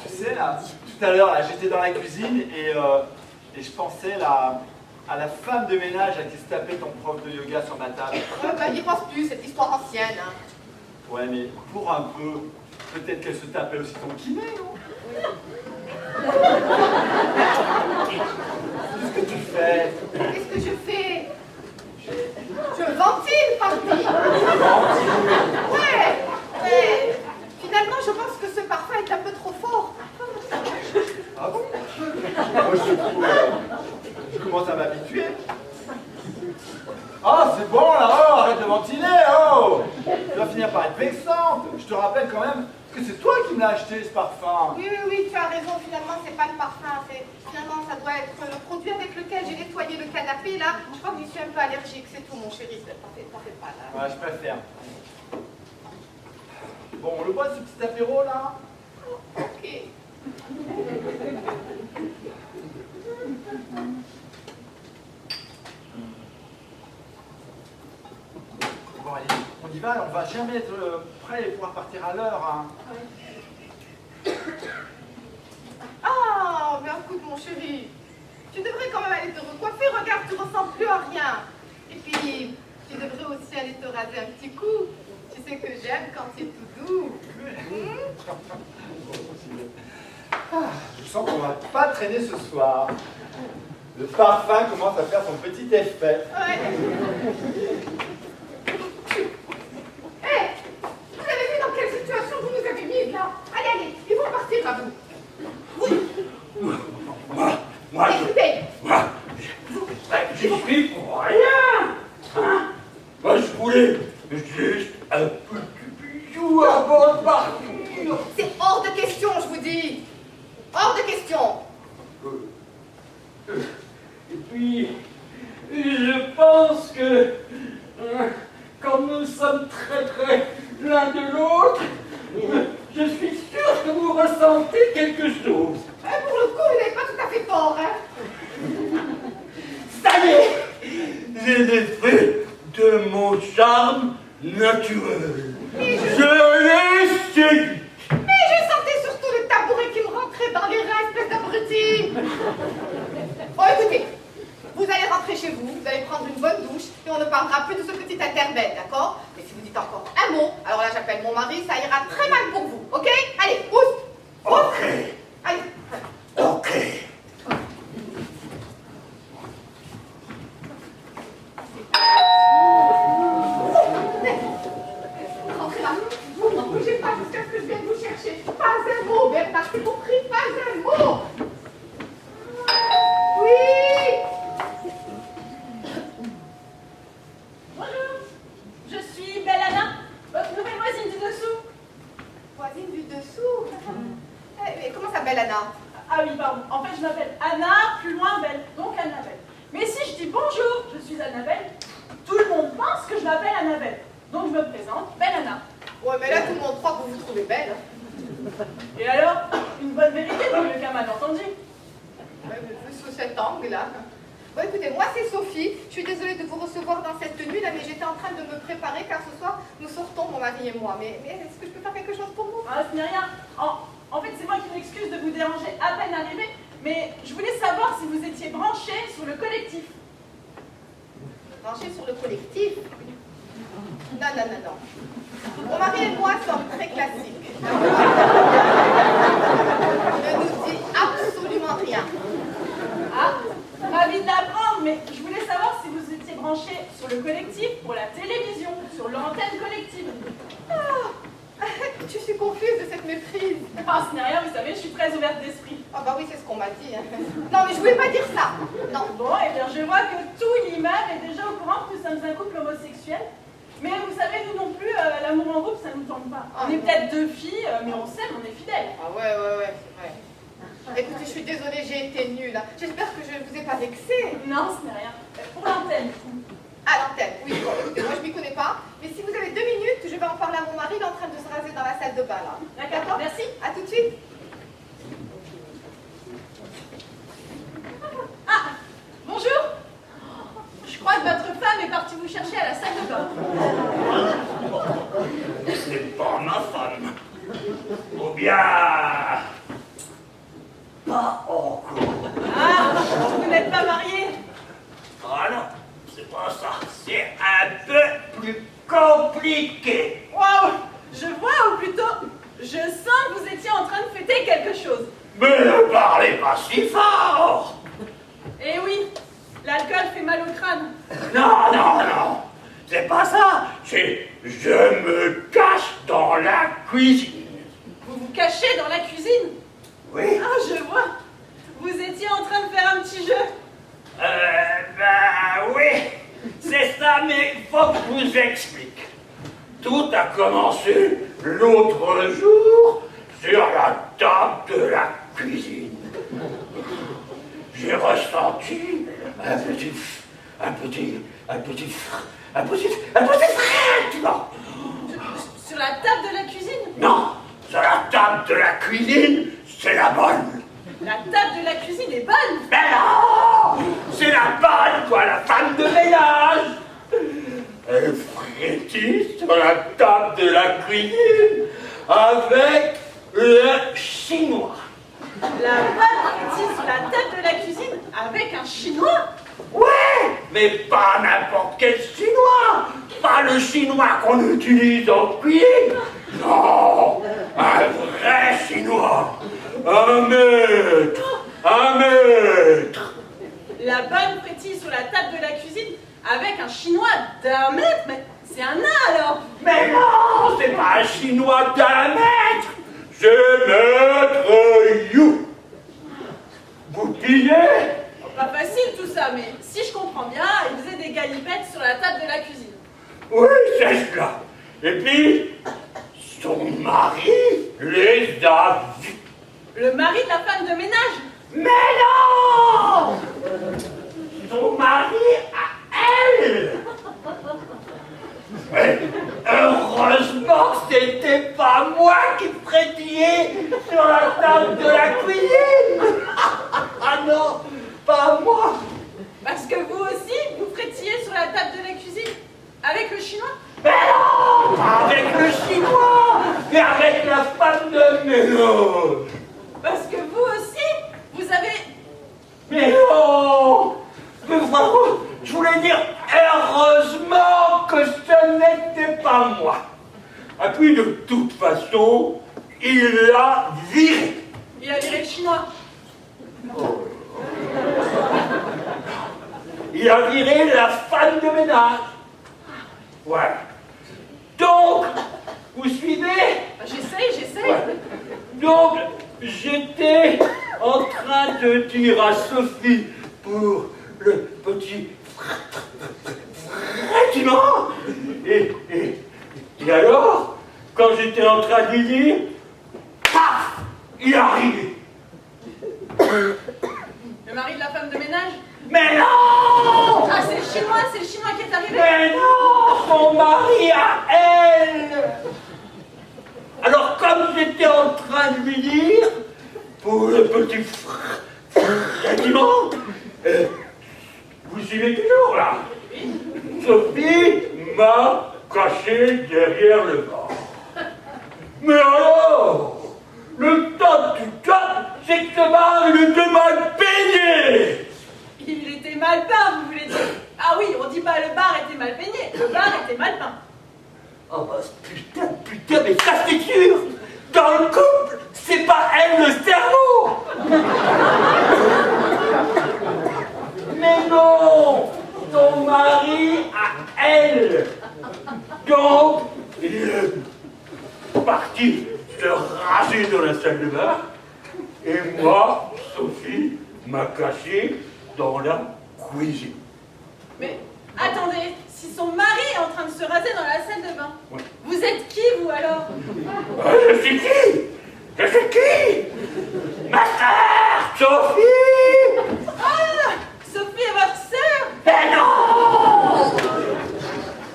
Speaker 2: Tu sais, là, tout à l'heure, là, j'étais dans la cuisine et je pensais à la femme de ménage à qui se tapait ton prof de yoga sur ma table.
Speaker 3: Bah, n'y pense plus, cette histoire ancienne. Hein.
Speaker 2: Ouais, mais pour un peu, peut-être qu'elle se tapait aussi ton kiné, non? Qu'est-ce que tu fais?
Speaker 3: Qu'est-ce que je fais?
Speaker 2: Je
Speaker 3: Ouais. Finalement, je pense que ce parfum est un peu trop fort.
Speaker 2: Ah bon? Moi, je commence à m'habituer. Ah, c'est bon là, oh, arrête de ventiler, oh! Tu vas finir par être vexante. Je te rappelle quand même que c'est toi qui me l'as acheté ce parfum.
Speaker 3: Oui, tu as raison, finalement, c'est pas le parfum, finalement, ça doit être le produit avec lequel j'ai nettoyé le canapé, là. Je crois que j'y suis un peu allergique, c'est tout, mon chéri, t'en fais pas, là.
Speaker 2: Ouais, je préfère. Bon, on le boit ce petit apéro là?
Speaker 3: Ok.
Speaker 2: Bon, allez, on y va, on va jamais être prêt et pouvoir partir à l'heure. Hein.
Speaker 3: Ah, mais écoute, mon chéri, tu devrais quand même aller te recoiffer. Regarde, tu ressembles plus à rien. Et puis, tu devrais aussi aller te raser un petit coup. Tu sais que j'aime quand c'est tout doux.
Speaker 2: Je sens qu'on va pas traîner ce soir. Le parfum commence à faire son petit effet.
Speaker 3: Ouais. Hé, vous avez vu dans quelle situation vous nous avez mis là? Allez, ils vont partir à vous.
Speaker 6: Moi,
Speaker 3: Écoutez,
Speaker 6: je suis pour rien. Hein? Moi, je voulais juste un petit bijou avant de partir.
Speaker 3: c'est hors de question, je vous dis. Hors de question.
Speaker 6: Et puis, je pense que quand nous sommes très l'un de l'autre, je suis sûr que vous ressentez quelque chose.
Speaker 3: Pour le coup, vous n'avez pas tout à fait tort, hein.
Speaker 6: Ça y est, j'ai l'effet de mon charme naturel. Je l'ai séduit.
Speaker 3: Mais je sentais surtout le tabouret qui me rentrait dans les reins, espèce d'abruti. Bon, écoutez, vous allez rentrer chez vous, vous allez prendre une bonne douche, et on ne parlera plus de ce petit intermède, d'accord? Mais si vous dites encore un mot, alors là j'appelle mon mari, ça ira très mal pour vous, ok? Allez, pousse!
Speaker 6: Ok,
Speaker 3: Allez,
Speaker 6: ok.
Speaker 3: rentrez là. Vous n'en bougez pas jusqu'à ce que je vienne vous chercher. Pas un mot, Bernard, c'est compris, pas un mot. Oui.
Speaker 4: Bonjour, je suis Belle Anna, votre nouvelle voisine du dessous.
Speaker 3: Voisine du dessous. Mais comment s'appelle Anna?
Speaker 4: Ah oui, pardon. En fait, je m'appelle Anna, plus loin Belle, donc Annabelle. Mais si je dis bonjour, je suis Annabelle, tout le monde pense que je m'appelle Annabelle. Donc je me présente, Belle Anna.
Speaker 3: Ouais, mais là tout le monde croit que vous vous trouvez belle. Hein.
Speaker 4: Et alors, une bonne vérité pour le cas malentendu.
Speaker 3: Ouais, mais vu sous cet angle-là. Bon, écoutez, moi c'est Sophie. Je suis désolée de vous recevoir dans cette tenue là, mais j'étais en train de me préparer car ce soir nous sortons, mon mari et moi. Mais est-ce que je peux faire quelque chose pour vous?
Speaker 4: Ah, ce n'est rien. En fait, c'est moi qui m'excuse de vous déranger à peine arrivé, mais je voulais savoir si vous étiez branché sur le collectif.
Speaker 3: Branché sur le collectif? Non. Mon mari et moi sommes très classiques. Ne nous dit absolument rien.
Speaker 4: Ah, ravi de l'apprendre, mais je voulais savoir si vous étiez branché sur le collectif pour la télévision, sur l'antenne collective.
Speaker 3: Ah, je suis confuse de cette méprise.
Speaker 4: Ah, ce n'est rien, vous savez, je suis très ouverte d'esprit.
Speaker 3: Ah bah oui, c'est ce qu'on m'a dit. Hein. Non, mais je voulais pas dire ça. Non.
Speaker 4: Bon, eh bien, je vois que tout l'immeuble est déjà au courant que nous sommes un couple homosexuel. Mais vous savez, nous non plus, l'amour en groupe, ça ne nous tente pas.
Speaker 3: Ah,
Speaker 4: on est
Speaker 3: non.
Speaker 4: peut-être deux filles, mais on s'aime, on est fidèles.
Speaker 3: Ah ouais, c'est vrai. Écoutez, je suis désolée, j'ai été nulle. Hein. J'espère que je ne vous ai pas vexé.
Speaker 4: Non, ce n'est rien. Pour l'antenne.
Speaker 3: À l'antenne, oui, bon, écoutez, moi je m'y connais pas. Mais si vous avez 2 minutes, je vais en parler à mon mari, il est en train de se raser dans la salle de bain, là.
Speaker 4: D'accord, merci.
Speaker 3: À tout de suite.
Speaker 4: Ah, bonjour. Je crois que votre femme est partie vous chercher à la salle de bain.
Speaker 6: C'est pas ma femme. Ou bien... pas encore.
Speaker 4: Ah, vous n'êtes pas marié?
Speaker 6: Ah non, c'est pas ça. C'est un peu plus compliqué.
Speaker 4: Waouh, je vois, ou plutôt, je sens que vous étiez en train de fêter quelque chose.
Speaker 6: Mais ne parlez pas si fort.
Speaker 4: Eh oui, l'alcool fait mal au crâne.
Speaker 6: Non. c'est pas ça. C'est je me cache dans la cuisine.
Speaker 4: Vous vous cachez dans la cuisine?
Speaker 6: Oui.
Speaker 4: Ah, je vois. Vous étiez en train de faire un petit jeu.
Speaker 6: Oui, c'est ça, mais il faut que je vous explique. Tout a commencé l'autre jour sur la table de la cuisine. J'ai ressenti un petit frétiment.
Speaker 4: Sur la table de la cuisine?
Speaker 6: Non, sur la table de la cuisine, c'est la bonne.
Speaker 4: La table de la cuisine est bonne.
Speaker 6: Mais non, c'est la bonne, toi, la femme de ménage. Elle frétille sur la table de la cuisine avec le chinois.
Speaker 4: La bonne frétille sur la table de la cuisine avec un chinois?
Speaker 6: Ouais, mais pas n'importe quel chinois. Pas le chinois qu'on utilise en cuisine. Non, un vrai chinois. 1 mètre. 1 mètre.
Speaker 4: La bonne frétille sur la table de la cuisine avec un chinois d'1 mètre? Mais c'est un nain alors.
Speaker 6: Mais non, c'est pas un chinois d'1 mètre. C'est Maître You. Vous pillez?
Speaker 4: Pas facile tout ça, mais si je comprends bien, il faisait des galipettes sur la table de la cuisine.
Speaker 6: Oui, c'est cela. Et puis, son mari les a vus.
Speaker 4: Le mari de la femme de ménage?
Speaker 6: Mais non! Son mari à elle! Mais heureusement que c'était pas moi qui frétillais sur la table de la cuisine! Ah non, pas moi!
Speaker 4: Parce que vous aussi, vous frétillez sur la table de la cuisine avec le chinois?
Speaker 6: Mais non! Pas avec le chinois! Mais avec la femme de ménage!
Speaker 4: Parce que vous aussi, vous avez...
Speaker 6: Mais non! Mais vraiment, je voulais dire heureusement que ce n'était pas moi. Et puis de toute façon, il l'a viré.
Speaker 4: Il a viré le chinois.
Speaker 6: Il a viré la femme de ménage. Voilà. Donc, vous suivez?
Speaker 4: J'essaye.
Speaker 6: Ouais. Donc, j'étais en train de dire à Sophie pour le petit frétiment. Et alors, quand j'étais en train de lui dire, paf, il est arrivé.
Speaker 4: Le mari de la femme de ménage?
Speaker 6: Mais non!
Speaker 4: Ah, c'est le chinois qui est arrivé?
Speaker 6: Mais non! Son mari à elle! Alors, comme j'étais en train de lui dire, pour le petit frétiment, vous suivez toujours là? Sophie m'a caché derrière le bar. Mais alors, le top du top, c'est que ce bar, il était mal peigné!
Speaker 4: Il était mal peint, vous voulez dire? Ah oui, on dit pas le bar était mal peigné, le bar était mal peint.
Speaker 6: Oh bah putain, mais ça c'est sûr! Dans le couple, c'est pas elle le cerveau! Mais non! Son mari à elle! Donc, il est parti se raser dans la salle de bain, et moi, Sophie, m'a caché dans la cuisine.
Speaker 4: Mais attendez, si son mari est en train de se raser dans la salle de bain,
Speaker 6: Ouais.
Speaker 4: vous êtes qui vous alors?
Speaker 6: Je suis qui? Je suis qui? Ma sœur, Sophie!
Speaker 4: Ah, Sophie est votre sœur?
Speaker 6: Mais non!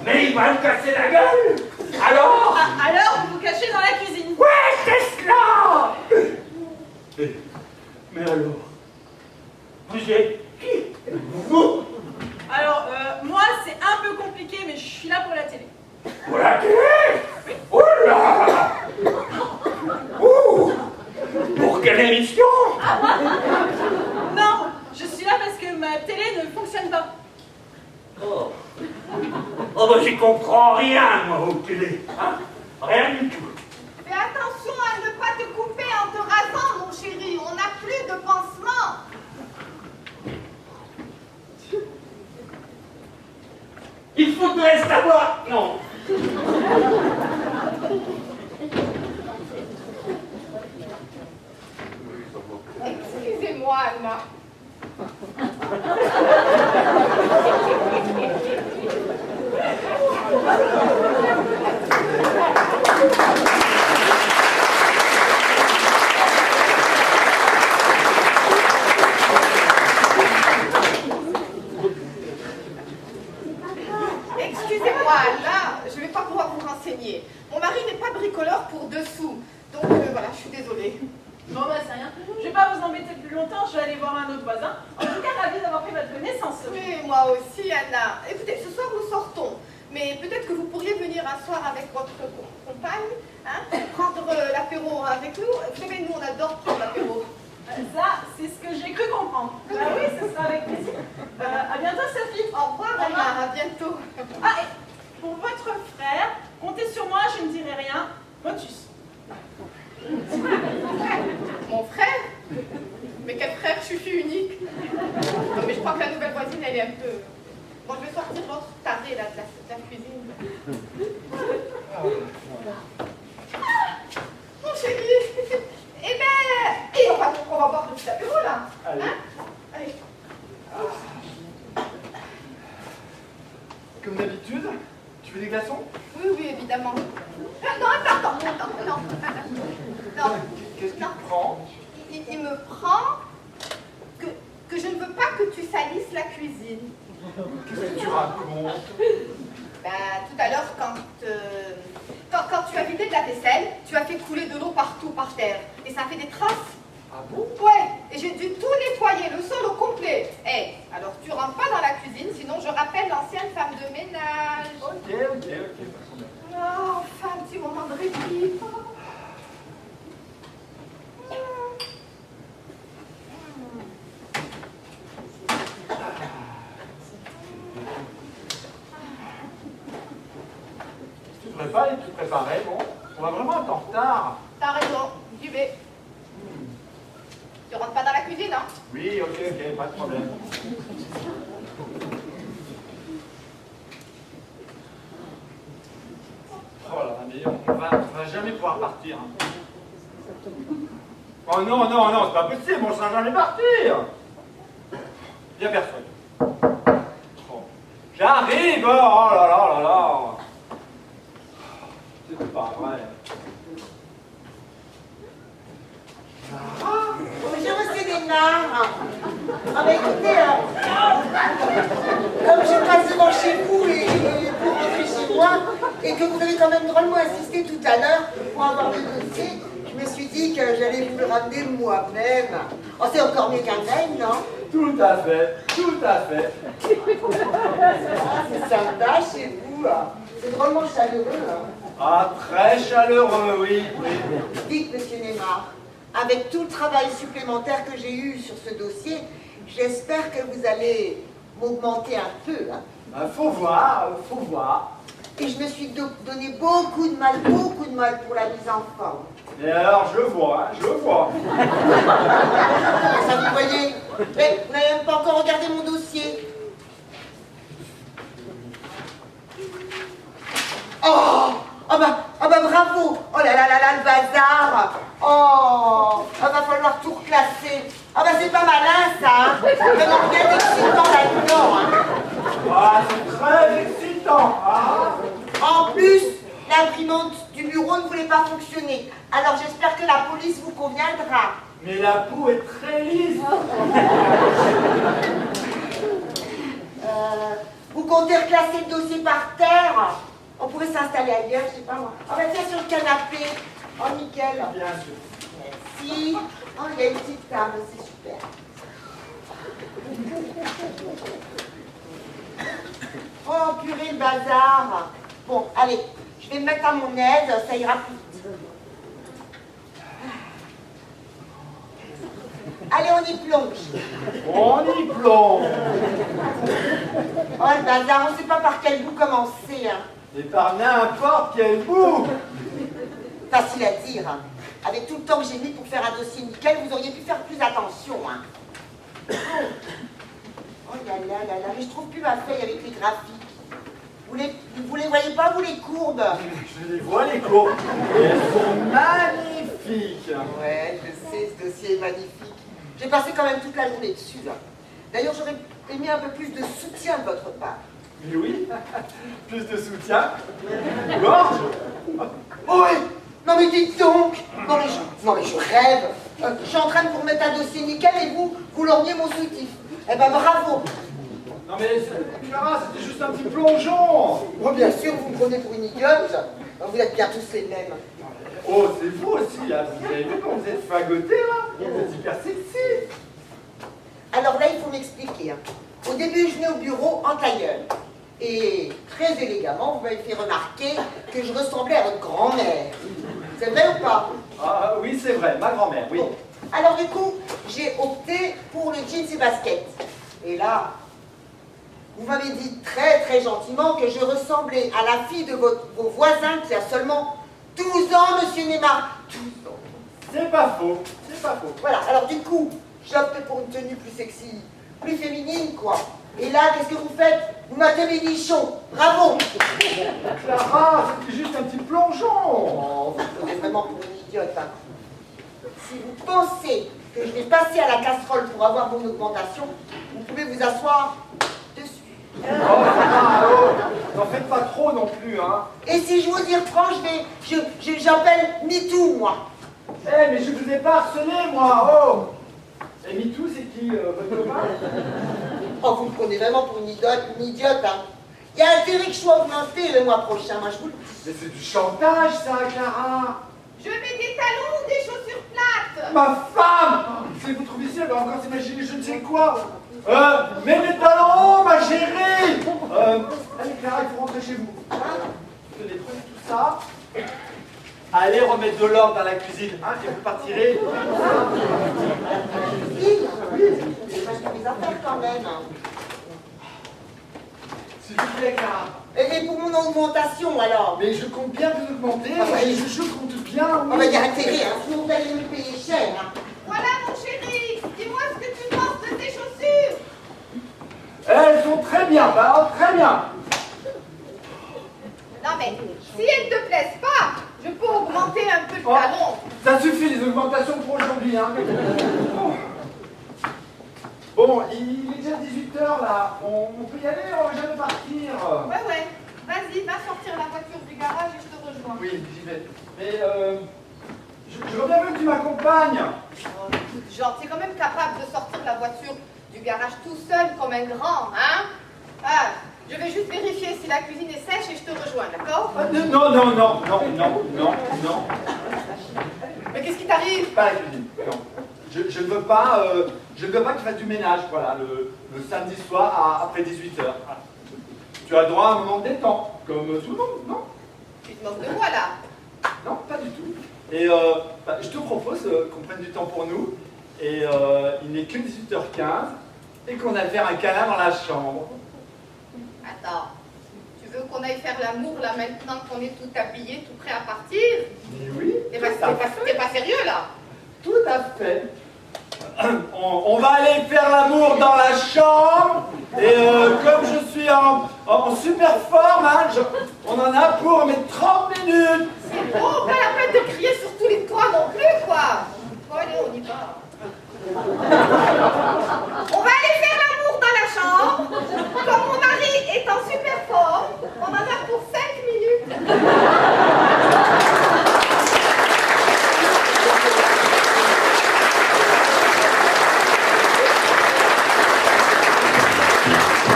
Speaker 6: Mais il va me casser la gueule! Alors?
Speaker 4: Ah, alors vous vous cachez dans la cuisine?
Speaker 6: Ouais, c'est cela! Mais alors? Vous êtes qui? Vous?
Speaker 4: Alors, moi c'est un peu compliqué, mais je suis là pour la télé.
Speaker 6: Pour la télé? Oh là! Ouh! Pour quelle émission?
Speaker 4: Non, je suis là parce que ma télé ne fonctionne pas.
Speaker 6: Oh. Oh bah j'y comprends rien, moi, aux télé. Hein? Rien du tout.
Speaker 3: Fais attention à ne pas te couper en te rasant, mon chéri. On n'a plus de pansement.
Speaker 6: Il faut faudrait savoir. Non.
Speaker 3: Excusez-moi, Anna. Excusez-moi, Anna, je ne vais pas pouvoir vous renseigner. Mon mari n'est pas bricoleur pour dessous. Donc voilà, je suis désolée.
Speaker 4: Bon, bah, c'est rien. Je vais pas vous embêter plus longtemps, je vais aller voir un autre voisin. En tout cas, ravie d'avoir fait votre connaissance.
Speaker 3: Oui, moi aussi, Anna. Écoutez, ce soir, nous sortons. Mais peut-être que vous pourriez venir un soir avec votre compagne, hein, prendre l'apéro avec nous. Vous savez, nous, on adore prendre l'apéro.
Speaker 4: Ça, c'est ce que j'ai cru comprendre. Ah oui, ce sera avec plaisir. À bientôt, Sophie.
Speaker 3: Au revoir, Anna. À bientôt.
Speaker 4: Ah, et pour votre frère, comptez sur moi, je ne dirai rien. Motus.
Speaker 3: Mon frère? Mais quel frère, je suis fille unique. Non, mais je crois que la nouvelle voisine, elle est un peu... Bon, je vais sortir l'autre taré là, de la cuisine. Mon chéri. Eh ben... Et on va boire le petit apéro là.
Speaker 2: Allez.
Speaker 3: Hein? Allez.
Speaker 2: Comme d'habitude, tu veux des glaçons?
Speaker 3: Oui, oui, évidemment. Non, attends, non.
Speaker 2: Qu'est-ce qu'il
Speaker 3: Non.
Speaker 2: prend?
Speaker 3: Il me prend que je ne veux pas que tu salisses la cuisine.
Speaker 2: Qu'est-ce que tu racontes?
Speaker 3: Ben, tout à l'heure, quand tu as vidé de la vaisselle, tu as fait couler de l'eau partout par terre. Et ça fait des traces.
Speaker 2: Ah bon?
Speaker 3: Ouais, et j'ai dû tout nettoyer, le sol au complet. Eh, alors tu rentres pas dans la cuisine, sinon je rappelle l'ancienne femme de ménage.
Speaker 2: Ok, pas de problème.
Speaker 3: Oh, enfin, un petit moment de répit.
Speaker 2: Tu devrais pas aller te préparer, bon? On va vraiment être en retard.
Speaker 3: T'as raison, j'y vais. Tu rentres pas dans la cuisine, hein?
Speaker 2: Oui, ok, pas de problème. Oh là là, mais on va jamais pouvoir partir. Hein. Oh non, c'est pas possible, on sera jamais partir. Il y a personne. Oh. J'arrive, oh là là. C'est pas vrai.
Speaker 7: Bonjour, monsieur Desnard. Ah bah écoutez, comme je passe devant chez vous et pour rentrer chez moi, et que vous avez quand même drôlement insisté tout à l'heure pour avoir le dossier, je me suis dit que j'allais vous le ramener moi-même. Oh, c'est encore mieux qu'un mail, non?
Speaker 2: Tout à fait.
Speaker 7: Ah, c'est sympa chez vous. C'est drôlement chaleureux.
Speaker 2: Ah, très chaleureux, oui.
Speaker 7: Dites, monsieur Neymar, avec tout le travail supplémentaire que j'ai eu sur ce dossier, j'espère que vous allez m'augmenter un peu. Hein.
Speaker 2: Faut voir.
Speaker 7: Et je me suis donné beaucoup de mal pour la mise en forme.
Speaker 2: Et alors, je vois.
Speaker 7: Ça, vous voyez, mais vous n'avez même pas encore regardé mon dossier. Oh bah bravo. Oh là, le bazar. Oh, va falloir tout reclasser. Ah bah c'est pas malin ça, hein. Vraiment bien excitant là-dedans, hein.
Speaker 2: Ah, c'est très excitant. Ah.
Speaker 7: En plus, l'imprimante du bureau ne voulait pas fonctionner. Alors j'espère que la police vous conviendra.
Speaker 2: Mais la peau est très lisse.
Speaker 7: Vous comptez reclasser le dossier par terre? On pourrait s'installer ailleurs, je sais pas moi. Ah bah tiens, sur le canapé. Oh nickel.
Speaker 2: Bien sûr.
Speaker 7: Merci. Oh, il y a une petite table, c'est super. Oh purée, le bazar. Bon, allez, je vais me mettre à mon aise, ça ira plus vite. Allez, on y plonge. Oh, le bazar, on ne sait pas par quel bout commencer. Hein.
Speaker 2: Et par n'importe quel bout.
Speaker 7: Facile à dire. Hein. Avec tout le temps que j'ai mis pour faire un dossier nickel, vous auriez pu faire plus attention. Hein. Oh là là, mais je trouve plus ma feuille avec les graphiques. Vous les voyez pas, vous, les courbes?
Speaker 2: Je les vois, les courbes. Et elles sont magnifiques.
Speaker 7: Ouais, je sais, ce dossier est magnifique. J'ai passé quand même toute la journée dessus, là. D'ailleurs, j'aurais aimé un peu plus de soutien de votre part.
Speaker 2: Mais oui, plus de soutien. Gorge.
Speaker 7: Oh oui. Non mais dites donc. Non mais je rêve. Je suis en train de vous remettre un dossier nickel et vous lorgnez mon soutif. Eh ben bravo.
Speaker 2: Non mais, Clara, c'était juste un petit plongeon.
Speaker 7: Moi, bien sûr, vous me prenez pour une idiote. Vous êtes bien tous les mêmes.
Speaker 2: Oh, c'est vous aussi, là. Vous avez vu comment vous êtes fagotés, là? Vous êtes hyper sexy.
Speaker 7: Alors là, il faut m'expliquer. Hein. Au début, je venais au bureau en tailleur. Et très élégamment, vous m'avez fait remarquer que je ressemblais à votre grand-mère. C'est vrai ou pas?
Speaker 2: Ah oui, c'est vrai, ma grand-mère, oui.
Speaker 7: Bon. Alors du coup, j'ai opté pour le jeans et basket. Et là, vous m'avez dit très très gentiment que je ressemblais à la fille de vos voisins qui a seulement 12 ans, monsieur Neymar. 12 ans.
Speaker 2: C'est pas faux, c'est pas faux.
Speaker 7: Voilà, alors du coup, j'ai opté pour une tenue plus sexy, plus féminine, quoi. Et là, qu'est-ce que vous faites? Vous matez mes nichons. Bravo.
Speaker 2: Clara, c'était juste un petit plongeon.
Speaker 7: Oh, vous prenez vraiment pour une idiote, hein. Si vous pensez que je vais passer à la casserole pour avoir mon augmentation, vous pouvez vous asseoir dessus.
Speaker 2: Oh, Clara, oh, n'en faites pas trop non plus, hein.
Speaker 7: Et si je vous y reprends, j'appelle MeToo, moi.
Speaker 2: Eh, mais je vous ai pas harcelé, moi, oh. Et MeToo, c'est qui, votre copain?
Speaker 7: Oh, vous me prenez vraiment pour une idiote, hein. Il y a intérêt que je sois augmenté le mois prochain, moi, je vous le dis.
Speaker 2: Mais c'est du chantage, ça, Clara.
Speaker 3: Je mets des talons ou des chaussures plates?
Speaker 2: Ma femme! Si vous trouvez ici, elle va encore s'imaginer je ne sais quoi. Mets les talons, ma chérie. Allez, Clara, il faut rentrer chez vous.
Speaker 7: Hein?
Speaker 2: Tenez, prenez tout ça. Allez remettre de l'ordre dans la cuisine, hein, et vous partirez.
Speaker 7: Oui, c'est parce que mes affaires quand même. Hein.
Speaker 2: S'il vous plaît, Clara.
Speaker 7: Et pour mon augmentation, alors?
Speaker 2: Mais je compte bien vous augmenter.
Speaker 7: Ah ouais.
Speaker 2: Je compte bien.
Speaker 7: On
Speaker 2: Oui.
Speaker 7: va y a intérêt, hein, sinon vous allez me payer cher. Hein.
Speaker 3: Voilà mon chéri, dis-moi ce que tu penses de tes chaussures.
Speaker 2: Elles sont très bien, bah, alors, très bien.
Speaker 3: Non mais, si elles te plaisent pas, je peux augmenter un peu le
Speaker 2: Oh.
Speaker 3: talon.
Speaker 2: Ça suffit les augmentations pour aujourd'hui, hein. Bon, il est déjà 18h là. On peut y aller, on va jamais partir.
Speaker 3: Ouais, vas-y, va sortir la voiture du garage et je te rejoins.
Speaker 2: Oui, j'y vais. Mais je veux bien que tu m'accompagnes.
Speaker 3: Oh, écoute, genre, t'es quand même capable de sortir la voiture du garage tout seul comme un grand, hein? Ah, je vais juste vérifier si la cuisine est sèche et je te rejoins, d'accord?
Speaker 2: Non.
Speaker 3: Mais qu'est-ce qui t'arrive?
Speaker 2: Pas la cuisine, non. Je ne veux pas, je ne veux pas que tu fasses du ménage, voilà, le samedi soir après 18h. Tu as le droit à un moment de détente, comme tout le monde, non?
Speaker 3: Tu te moques de moi, là?
Speaker 2: Non, pas du tout. Et je te propose qu'on prenne du temps pour nous, et il n'est que 18h15, et qu'on aille faire un câlin dans la chambre.
Speaker 3: Attends, tu veux qu'on aille faire l'amour, là, maintenant qu'on est tout habillé, tout prêt à partir?
Speaker 2: Mais oui,
Speaker 3: T'es
Speaker 2: tout à fait.
Speaker 3: t'es pas sérieux, là?
Speaker 2: Tout à fait. On va aller faire l'amour dans la chambre. Et comme je suis en super forme, hein, on en a pour mes 30 minutes.
Speaker 3: C'est bon, pas la peine de crier sur tous les toits non plus, quoi. Bon, allez, on y va. On va aller faire l'amour dans la chambre. Comme mon mari est en super forme, on en a pour 5 minutes.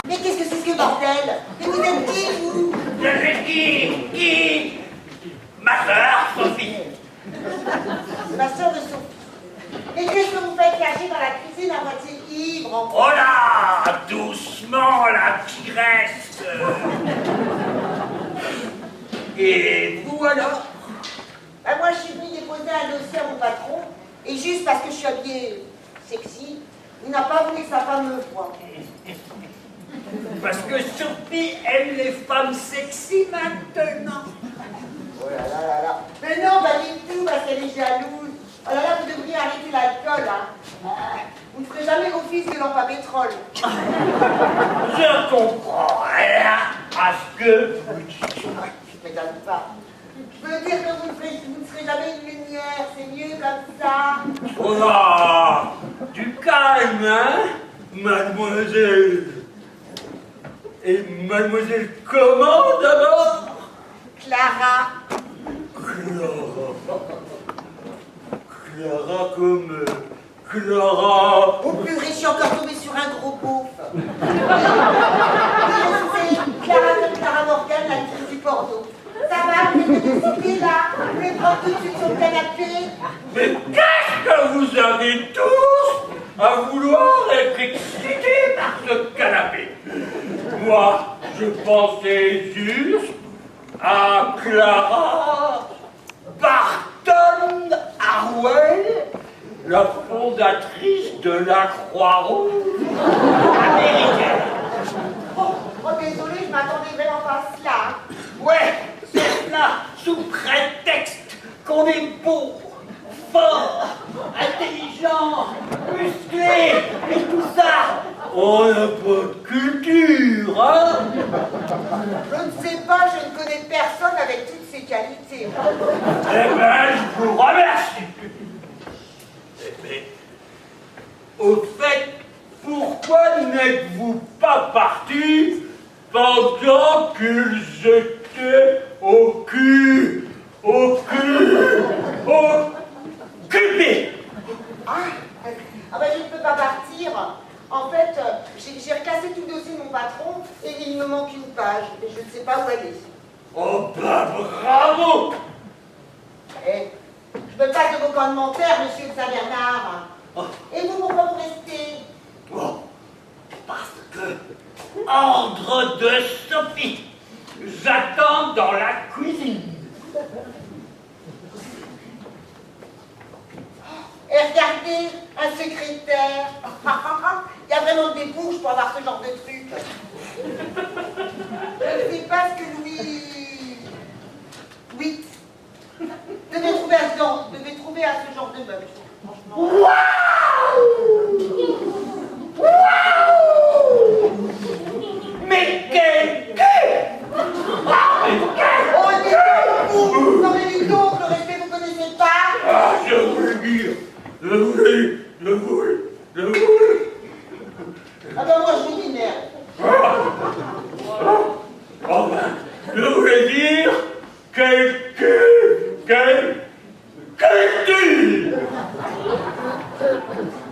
Speaker 7: Mais qu'est-ce que c'est que ce bordel? Mais vous êtes qui, vous?
Speaker 6: Je sais qui? Ma sœur, Sophie.
Speaker 7: Ma soeur de Sophie. Et qu'est-ce que vous faites cacher dans la cuisine à moitié ivre?
Speaker 6: Oh là, doucement, la tigresse. Et vous alors?
Speaker 7: Ben moi, je suis venue déposer un dossier à mon patron, et juste parce que je suis habillée sexy, il n'a pas voulu que sa femme me voie.
Speaker 6: Parce que Sophie aime les femmes sexy maintenant.
Speaker 7: Oh là là là là. Mais non, pas du tout, parce qu'elle est jalouse. Oh là là, vous devriez arrêter l'alcool, hein. Vous ne ferez jamais office de lampe à pétrole.
Speaker 6: Je comprends rien à parce que
Speaker 7: Je m'étonne pas. Je veux dire que vous ne serez jamais une lumière, c'est mieux comme ça.
Speaker 6: oh, du calme, hein, mademoiselle. Et mademoiselle comment d'abord?
Speaker 7: Clara,
Speaker 6: Clara comme Clara.
Speaker 7: au purée, je suis encore tombée sur un gros beauf. Oui, je sais, Clara comme Clara Morgan, l'actrice du porno. Ça va, vous êtes décidés là? Vous voulez prendre tout de suite sur le canapé?
Speaker 6: Mais qu'est-ce que vous avez tous à vouloir être excités par ce canapé? Moi, je pensais juste à Clara Barton Harwell, la fondatrice de la Croix-Rouge américaine.
Speaker 7: Oh, désolé, je m'attendais vraiment pas à cela.
Speaker 6: Ouais, c'est cela, sous prétexte qu'on est beau, fort, intelligent, musclé, et tout ça. On n'a pas de culture, hein?
Speaker 7: Je ne sais pas, je ne connais personne avec toutes ces qualités.
Speaker 6: Eh ben, je vous remercie. Mais, au fait, pourquoi n'êtes-vous pas partis pendant qu'ils étaient occupés?
Speaker 7: Ah ben je ne peux pas partir. En fait, j'ai recassé tout le dossier de mon patron et il me manque une page. Et je ne sais pas où elle est.
Speaker 6: Oh bah bravo!
Speaker 7: Eh, je me passe de vos commentaires, monsieur de Saint-Bernard. Et vous, pourquoi vous restez?
Speaker 6: Oh, parce que, ordre de Sophie, j'attends dans la cuisine.
Speaker 7: Et regardez, un secrétaire. Il y a vraiment des bouches pour avoir ce genre de truc. Je ne sais pas ce que Louis devait trouver à ce genre de meuble. Franchement.
Speaker 6: Mais quel cul!
Speaker 7: Oh, dites vous! Non mais dites donc, le respect, vous connaissez pas?
Speaker 6: Ah, je voulais dire, je voulais.
Speaker 7: Ah ben moi je vous dis merde.
Speaker 6: Oh ben, je voulais dire, quel cul!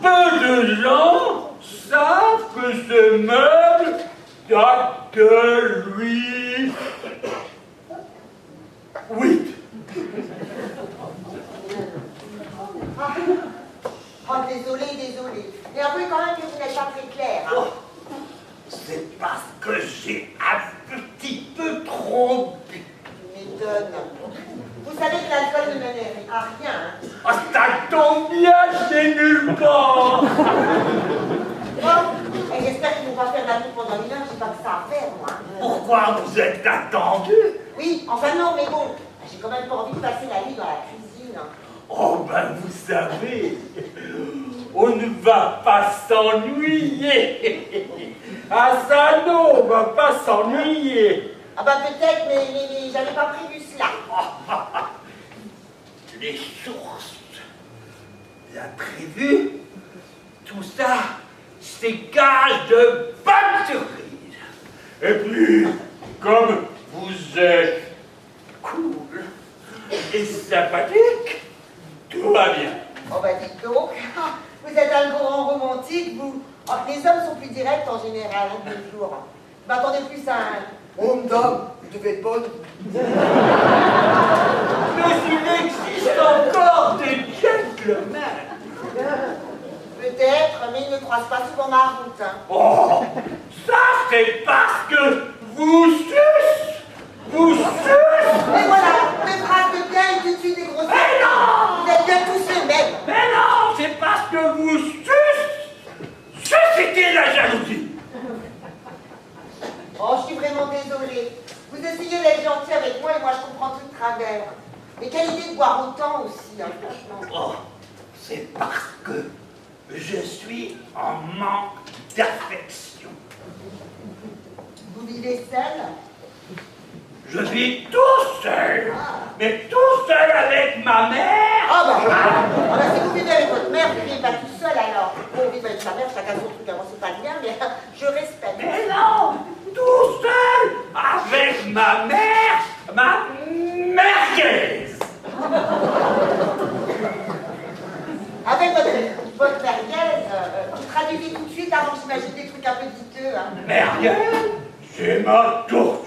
Speaker 6: Peu de gens savent que ce meuble date de Louis VIII.
Speaker 7: Oh, désolé. Mais avouez quand même que vous n'êtes pas très clair. Hein.
Speaker 6: C'est parce que j'ai un petit peu trop bu.
Speaker 7: Tu m'étonnes. Vous savez que l'alcool ne mène à rien. Hein.
Speaker 6: Ah, ça tombe bien, c'est nulle part.
Speaker 7: Bon, et j'espère qu'ils vont pas faire la nuit pendant une heure, j'ai pas que ça à faire, moi.
Speaker 6: Pourquoi vous êtes attendu?
Speaker 7: Oui, enfin non, mais bon, j'ai quand même pas envie de passer la nuit dans la cuisine.
Speaker 6: Oh ben vous savez, on ne va pas s'ennuyer. Ah ça non, on va pas s'ennuyer.
Speaker 7: Ah bah peut-être, mais j'avais pas prévu cela.
Speaker 6: Les sources, l'imprévu, tout ça, c'est gage de bonnes surprises. Et puis, comme vous êtes cool et sympathique, tout va bien.
Speaker 7: Oh bah dites donc, vous êtes un grand romantique, vous. Oh, les hommes sont plus directs en général, hein, de nos jours. Je m'attendais plus à un homme d'homme, vous devez être bonne.
Speaker 6: Mais il existe encore des gentlemen.
Speaker 7: Peut-être, mais ils ne croisent pas souvent ma route. Hein.
Speaker 6: Oh, ça c'est parce que vous sucez.
Speaker 7: Et voilà, mes phrases de bien et tout de suite des grosses.
Speaker 6: Mais non!
Speaker 7: Vous êtes bien tous les mêmes.
Speaker 6: Mais non, c'est parce que vous suscitez la jalousie.
Speaker 7: Oh, je suis vraiment désolée. Vous essayez d'être gentil avec moi et moi je comprends tout de travers. Mais quelle idée de boire autant aussi, hein, franchement.
Speaker 6: Oh, c'est parce que je suis en manque d'affection.
Speaker 7: Vous vivez seul?
Speaker 6: Je vis tout seul, mais tout seul avec ma mère.
Speaker 7: Ah bah, si vous vivez avec votre mère, vous vivez pas tout seul alors. Bon, vivre avec sa mère, chacun son truc, moi c'est pas le mien, mais je respecte.
Speaker 6: Mais non, tout seul avec ma mère, ma merguez.
Speaker 7: Avec votre merguez, traduisez tout de suite avant que j'imagine des trucs un peu diteux. Hein.
Speaker 6: Merguez, c'est ma tourte.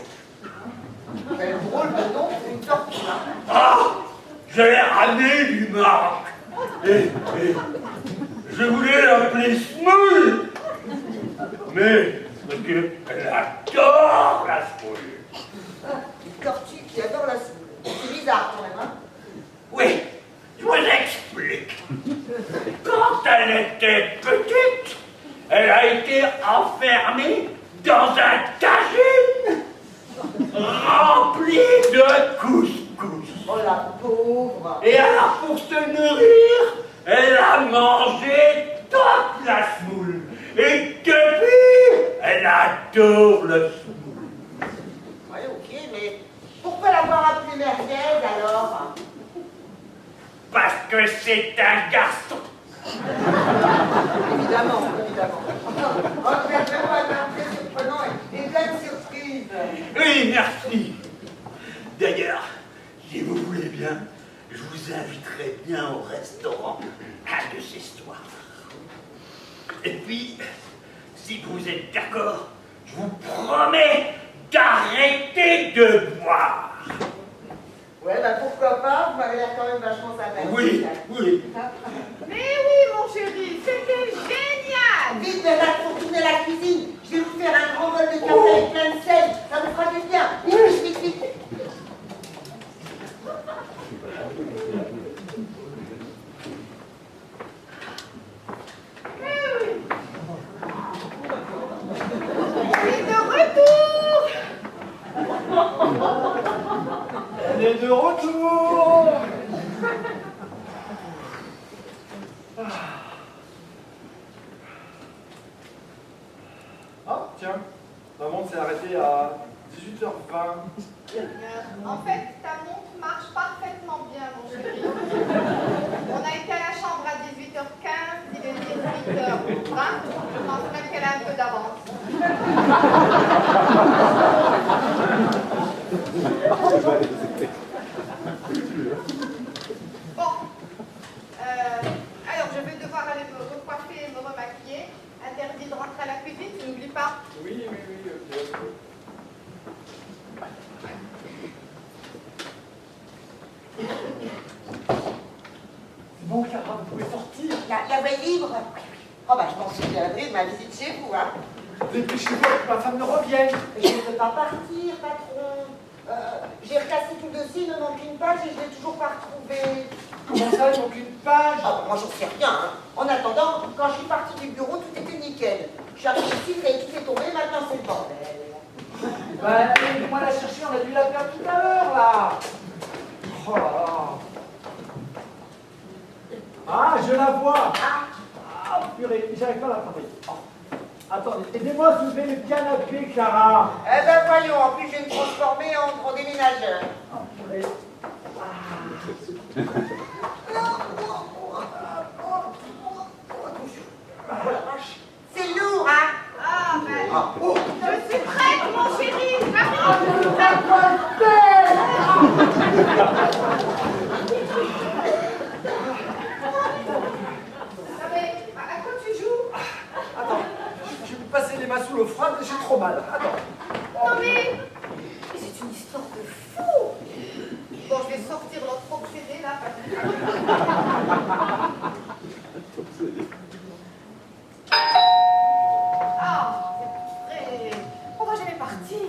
Speaker 7: Quel drôle de nom pour une tortue. Hein.
Speaker 6: Ah, je l'ai ramenée du Maroc. Et je voulais l'appeler Smoule. Mais parce qu'elle adore la Smoule.
Speaker 7: Une tortue qui adore la soupe. C'est bizarre quand même, hein.
Speaker 6: Oui, je vous explique. Quand elle était petite, elle a été enfermée dans un tagine rempli de couscous.
Speaker 7: Oh la pauvre.
Speaker 6: Et alors, pour se nourrir, elle a mangé toute la semoule. Et depuis, elle adore la semoule.
Speaker 7: Ouais, ok, mais pourquoi l'avoir appelé merguez alors?
Speaker 6: Parce que c'est un garçon.
Speaker 7: Évidemment, évidemment. Oh, c'est vraiment un très surprenant et plein de surprises.
Speaker 6: Oui, merci. D'ailleurs, si vous voulez bien, je vous inviterai bien au restaurant un de ces soirs. Et puis, si vous êtes d'accord, je vous promets d'arrêter de boire.
Speaker 7: Ouais, bah pourquoi pas, vous m'avez l'air quand même vachement sympathique.
Speaker 6: Oui, oui.
Speaker 3: Mais oui, mon chéri, c'était génial.
Speaker 7: Vite, Bernard, faut tourner la cuisine. Je vais vous faire un grand bol de café avec plein de sel. Ça vous fera du bien. Vite, vite, vite.
Speaker 3: Et de retour.
Speaker 2: On est de retour. Ah, tiens, la montre s'est arrêtée à 18h20.
Speaker 3: En fait, ta montre marche parfaitement bien, mon chéri. On a été à la chambre à 18h15, il est 18h20. Je pense même qu'elle a un peu d'avance. Bon. Alors, je vais devoir aller me recoiffer et me remaquiller. Interdit de rentrer à la cuisine, tu n'oublies pas.
Speaker 2: Oui, ok. C'est bon, Clara, vous pouvez sortir.
Speaker 7: La voie libre. Oh bah je m'en souviendrai de ma visite chez vous, hein.
Speaker 2: Dépêchez-vous que ma femme ne revienne.
Speaker 7: Je ne peux pas partir, patron. J'ai reclassé tout le dossier, il me manque une page et je l'ai toujours pas retrouvé.
Speaker 2: Comment ça, il manque une page?
Speaker 7: Ah, moi j'en sais rien. Hein. En attendant, quand je suis partie du bureau, tout était nickel. Je suis arrivée ici, tout est tombé, maintenant c'est le bordel.
Speaker 2: Bah, aidez-moi la chercher, on a dû la perdre tout à l'heure, là. Oh là là. Ah, je la vois. Ah, purée, j'arrive pas à l'attraper. Oh. Attendez, aidez-moi à soulever le canapé, Clara.
Speaker 7: Eh ben voyons, en plus je vais me transformer en déménageur.
Speaker 2: Ah, purée.
Speaker 7: Oh la vache. C'est lourd, hein.
Speaker 3: Ah, ben,
Speaker 7: Ah, oh.
Speaker 3: je suis prête, mon chéri. J'arrive. Non, mais, à quoi tu joues?
Speaker 2: Attends, je vais me passer les mains sous l'eau froide, j'ai trop mal. Attends.
Speaker 3: Non, mais c'est une histoire de fou. Bon, je vais sortir notre procédé, là. Ah, c'est vrai. On va jamais partir.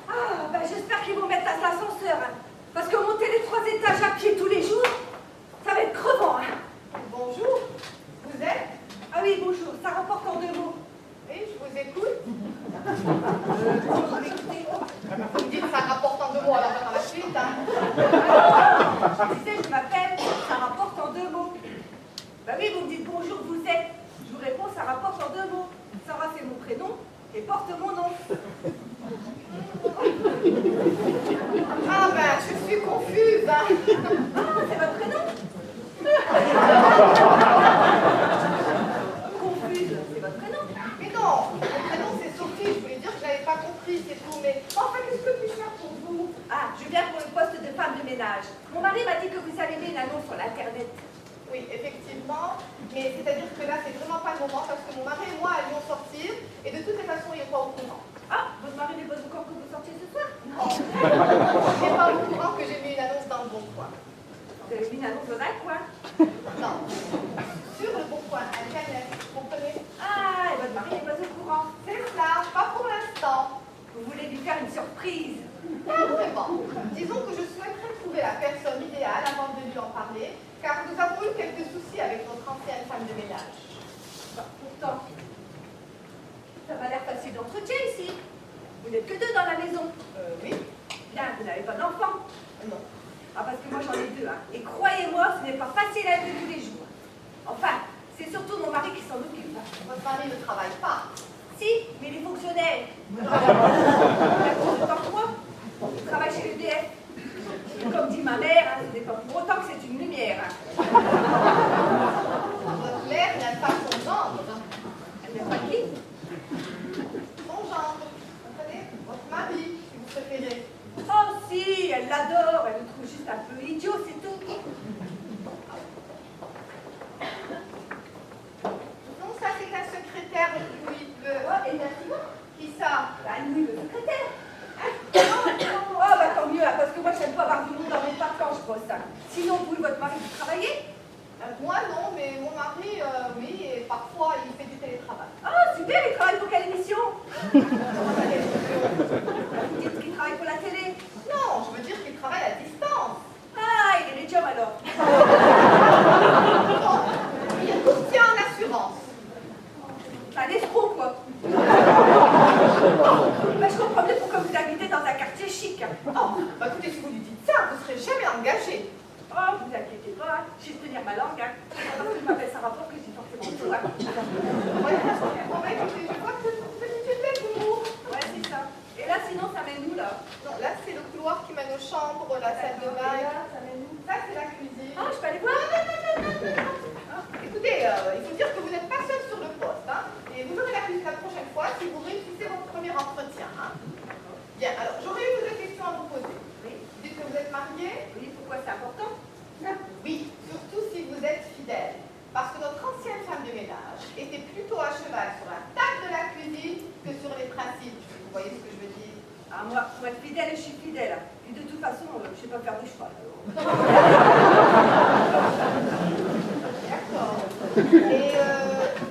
Speaker 8: Ah, ben j'espère qu'ils vont mettre à l'ascenseur, hein. Parce que monter les 3 étages à pied tous les jours, ça va être crevant, hein.
Speaker 3: Bonjour. Vous êtes?
Speaker 8: Ah oui, bonjour, ça rapporte en 2 mots.
Speaker 3: Oui, je vous écoute.
Speaker 8: Écoutez,
Speaker 3: Vous me dites que ça rapporte en 2 mots, alors dans la suite, hein.
Speaker 8: tu sais, je m'appelle, ça rapporte en 2 mots. Bah oui, vous me dites bonjour, vous êtes. Je vous réponds, ça rapporte en 2 mots. Sarah, c'est mon prénom, et porte mon nom.
Speaker 3: Ah ben, je suis confuse, hein.
Speaker 8: Ah, c'est votre prénom? Confuse, c'est votre prénom?
Speaker 3: Mais non, mon prénom c'est Sophie, je voulais dire que je n'avais pas compris, c'est tout, mais enfin, qu'est-ce que puis-je faire pour vous?
Speaker 8: Ah, je viens pour le poste de femme de ménage. Mon mari m'a dit que vous avez mis une annonce sur l'internet.
Speaker 3: Oui, effectivement, mais c'est-à-dire que là, c'est vraiment pas le moment parce que mon mari et moi allions sortir et de toutes les façons, il n'est pas au courant.
Speaker 8: Ah, votre mari n'est pas au courant que vous sortiez ce soir?
Speaker 3: Non, il n'est pas au courant que j'ai mis une annonce dans le Bon Coin.
Speaker 8: Vous avez mis une annonce dans un coin?
Speaker 3: Non, sur le Bon Coin, Internet, vous comprenez?
Speaker 8: Ah, et votre mari n'est pas au courant.
Speaker 3: C'est ça, pas pour l'instant.
Speaker 8: Vous voulez lui faire une surprise?
Speaker 3: Pas vraiment. Disons que je souhaiterais trouver la personne idéale avant de lui en parler, car nous avons eu quelques soucis avec notre ancienne femme de ménage.
Speaker 8: Pourtant, ça m'a l'air facile d'entretien ici. Vous n'êtes que deux dans la maison.
Speaker 3: Oui.
Speaker 8: Bien, vous n'avez pas d'enfant.
Speaker 3: Non.
Speaker 8: Ah, parce que moi j'en ai deux, hein. Et croyez-moi, ce n'est pas facile à élever tous les jours. Enfin, c'est surtout mon mari qui s'en occupe.
Speaker 3: Votre mari ne travaille pas.
Speaker 8: Si, mais il est fonctionnaire. Il a plus de temps que moi. Il travaille chez l'EDF. Et comme dit ma mère, hein, ce n'est pas pour autant que c'est une lumière. Hein.
Speaker 3: Votre mère n'aime pas son gendre.
Speaker 8: Elle n'aime pas qui?
Speaker 3: Son gendre. Vous comprenez? Votre mari, si vous préférez.
Speaker 8: Oh si, elle l'adore. Elle le trouve juste un peu idiot, c'est tout.
Speaker 3: Non, ça c'est un secrétaire, Louis.
Speaker 8: Oh, et merci.
Speaker 3: Qui ça?
Speaker 8: Bah, Louis, le secrétaire. Oh, bah tant mieux, hein, parce que moi, j'aime pas avoir du monde dans mes parcs quand je bosse. Hein. Sinon, vous et votre mari, vous travaillez?
Speaker 3: Moi non, mais mon mari, oui, et parfois il fait du télétravail.
Speaker 8: Oh, super, il travaille pour quelle émission? Vous dites qu'il travaille pour la télé?
Speaker 3: Non, je veux dire qu'il travaille à distance.
Speaker 8: Ah, il est médium alors.
Speaker 3: Non, il est courtier en assurance.
Speaker 8: Un escroc, quoi. Bah, je comprends mieux pourquoi vous habitez dans un quartier chic.
Speaker 3: Oh, bah écoutez, si vous lui dites ça, vous ne serez jamais engagé.
Speaker 8: Oh, vous inquiétez pas, hein. Je vais tenir ma langue. Hein. Parce que je m'appelle Sarah Fort, que j'ai forcément tout. Hein.
Speaker 3: Ouais, bon, bah écoutez, je vois que vous faites une tête d'humour.
Speaker 8: Ouais, c'est ça. Et là, sinon, ça mène où, là?
Speaker 3: Non, là c'est le couloir qui mène aux chambres, la salle de bain.
Speaker 8: Et là, ça mène où?
Speaker 3: Ça c'est la cuisine.
Speaker 8: Ah, je peux aller voir?
Speaker 3: Écoutez, il faut dire que vous n'êtes pas seul sur le poste, hein, et vous aurez la prochaine fois si vous réussissez votre premier entretien. Hein. Bien, alors j'aurais eu deux questions à vous poser.
Speaker 8: Oui.
Speaker 3: Vous dites que vous êtes marié?
Speaker 8: Oui, pourquoi c'est important?
Speaker 3: Oui, surtout si vous êtes fidèle. Parce que notre ancienne femme de ménage était plutôt à cheval sur la table de la cuisine que sur les principes. Vous voyez ce que je veux dire?
Speaker 8: Ah, moi, pour être fidèle, je suis fidèle. Et de toute façon, je ne sais pas faire du cheval.
Speaker 3: D'accord. Et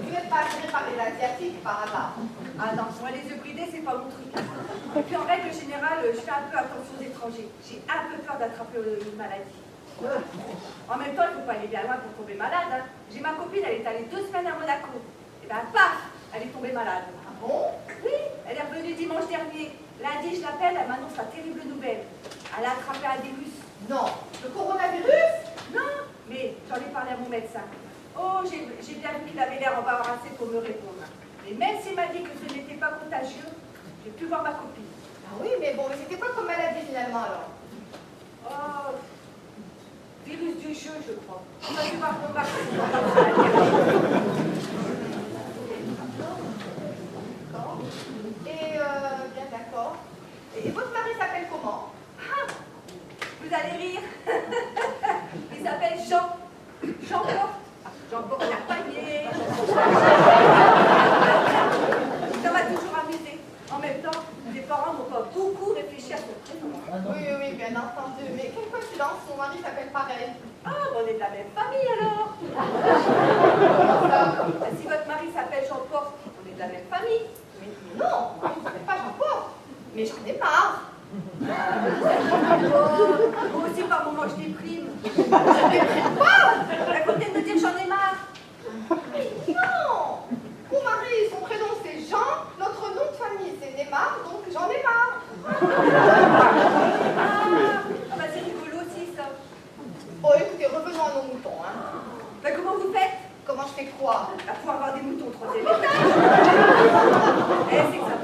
Speaker 3: vous n'êtes pas attiré par les Asiatiques par hasard?
Speaker 8: Ah non, moi, les yeux bridés, c'est pas mon truc. Et puis, en règle générale, je fais un peu attention aux étrangers. J'ai un peu peur d'attraper une maladie. En même temps, il ne faut pas aller bien loin pour tomber malade. Hein. J'ai ma copine, elle est allée 2 semaines à Monaco. Et bien, paf, elle est tombée malade.
Speaker 3: Ah bon?
Speaker 8: Oui, elle est revenue dimanche dernier. Lundi, je l'appelle, elle m'annonce la terrible nouvelle. Elle a attrapé un virus.
Speaker 3: Non. Le coronavirus?
Speaker 8: Non, mais j'en ai parlé à mon médecin. Oh, j'ai bien vu qu'il avait l'air embarrassé pour me répondre. Mais même s'il m'a dit que ce n'était pas contagieux, j'ai pu voir ma copine.
Speaker 3: Ah oui, mais bon, mais c'était quoi comme maladie finalement alors?
Speaker 8: Oh, virus du jeu, je crois. On va dû voir mon vaccin.
Speaker 3: Et bien d'accord. Et votre mari s'appelle comment?
Speaker 8: Ah, vous allez rire. Il s'appelle Jean. Jean Porte. Jean Porte la panier. Ça m'a toujours amusé. En même temps, les parents n'ont pas beaucoup réfléchi à son prénom.
Speaker 3: Oui, oui, bien entendu. Mais quelle coïncidence, son mari s'appelle pareil.
Speaker 8: Ah, on est de la même famille alors. Si votre mari s'appelle Jean Porte, on est de la même famille.
Speaker 3: Mais non, mon mari ne s'appelle pas Jean-Paul. Mais j'en ai marre.
Speaker 8: Oh, moi aussi par moment je déprime.
Speaker 3: Je ne déprime pas.
Speaker 8: À côté de me dire j'en ai marre.
Speaker 3: Non. Mon mari, son prénom c'est Jean. Notre nom de famille c'est Neymar, donc j'en ai marre.
Speaker 8: Ah bah c'est rigolo aussi ça.
Speaker 3: Bon, écoutez, revenons à nos moutons. Hein.
Speaker 8: Bah comment vous faites?
Speaker 3: Comment je fais quoi?
Speaker 8: Pour avoir des moutons au 3e étage. Eh, c'est que ça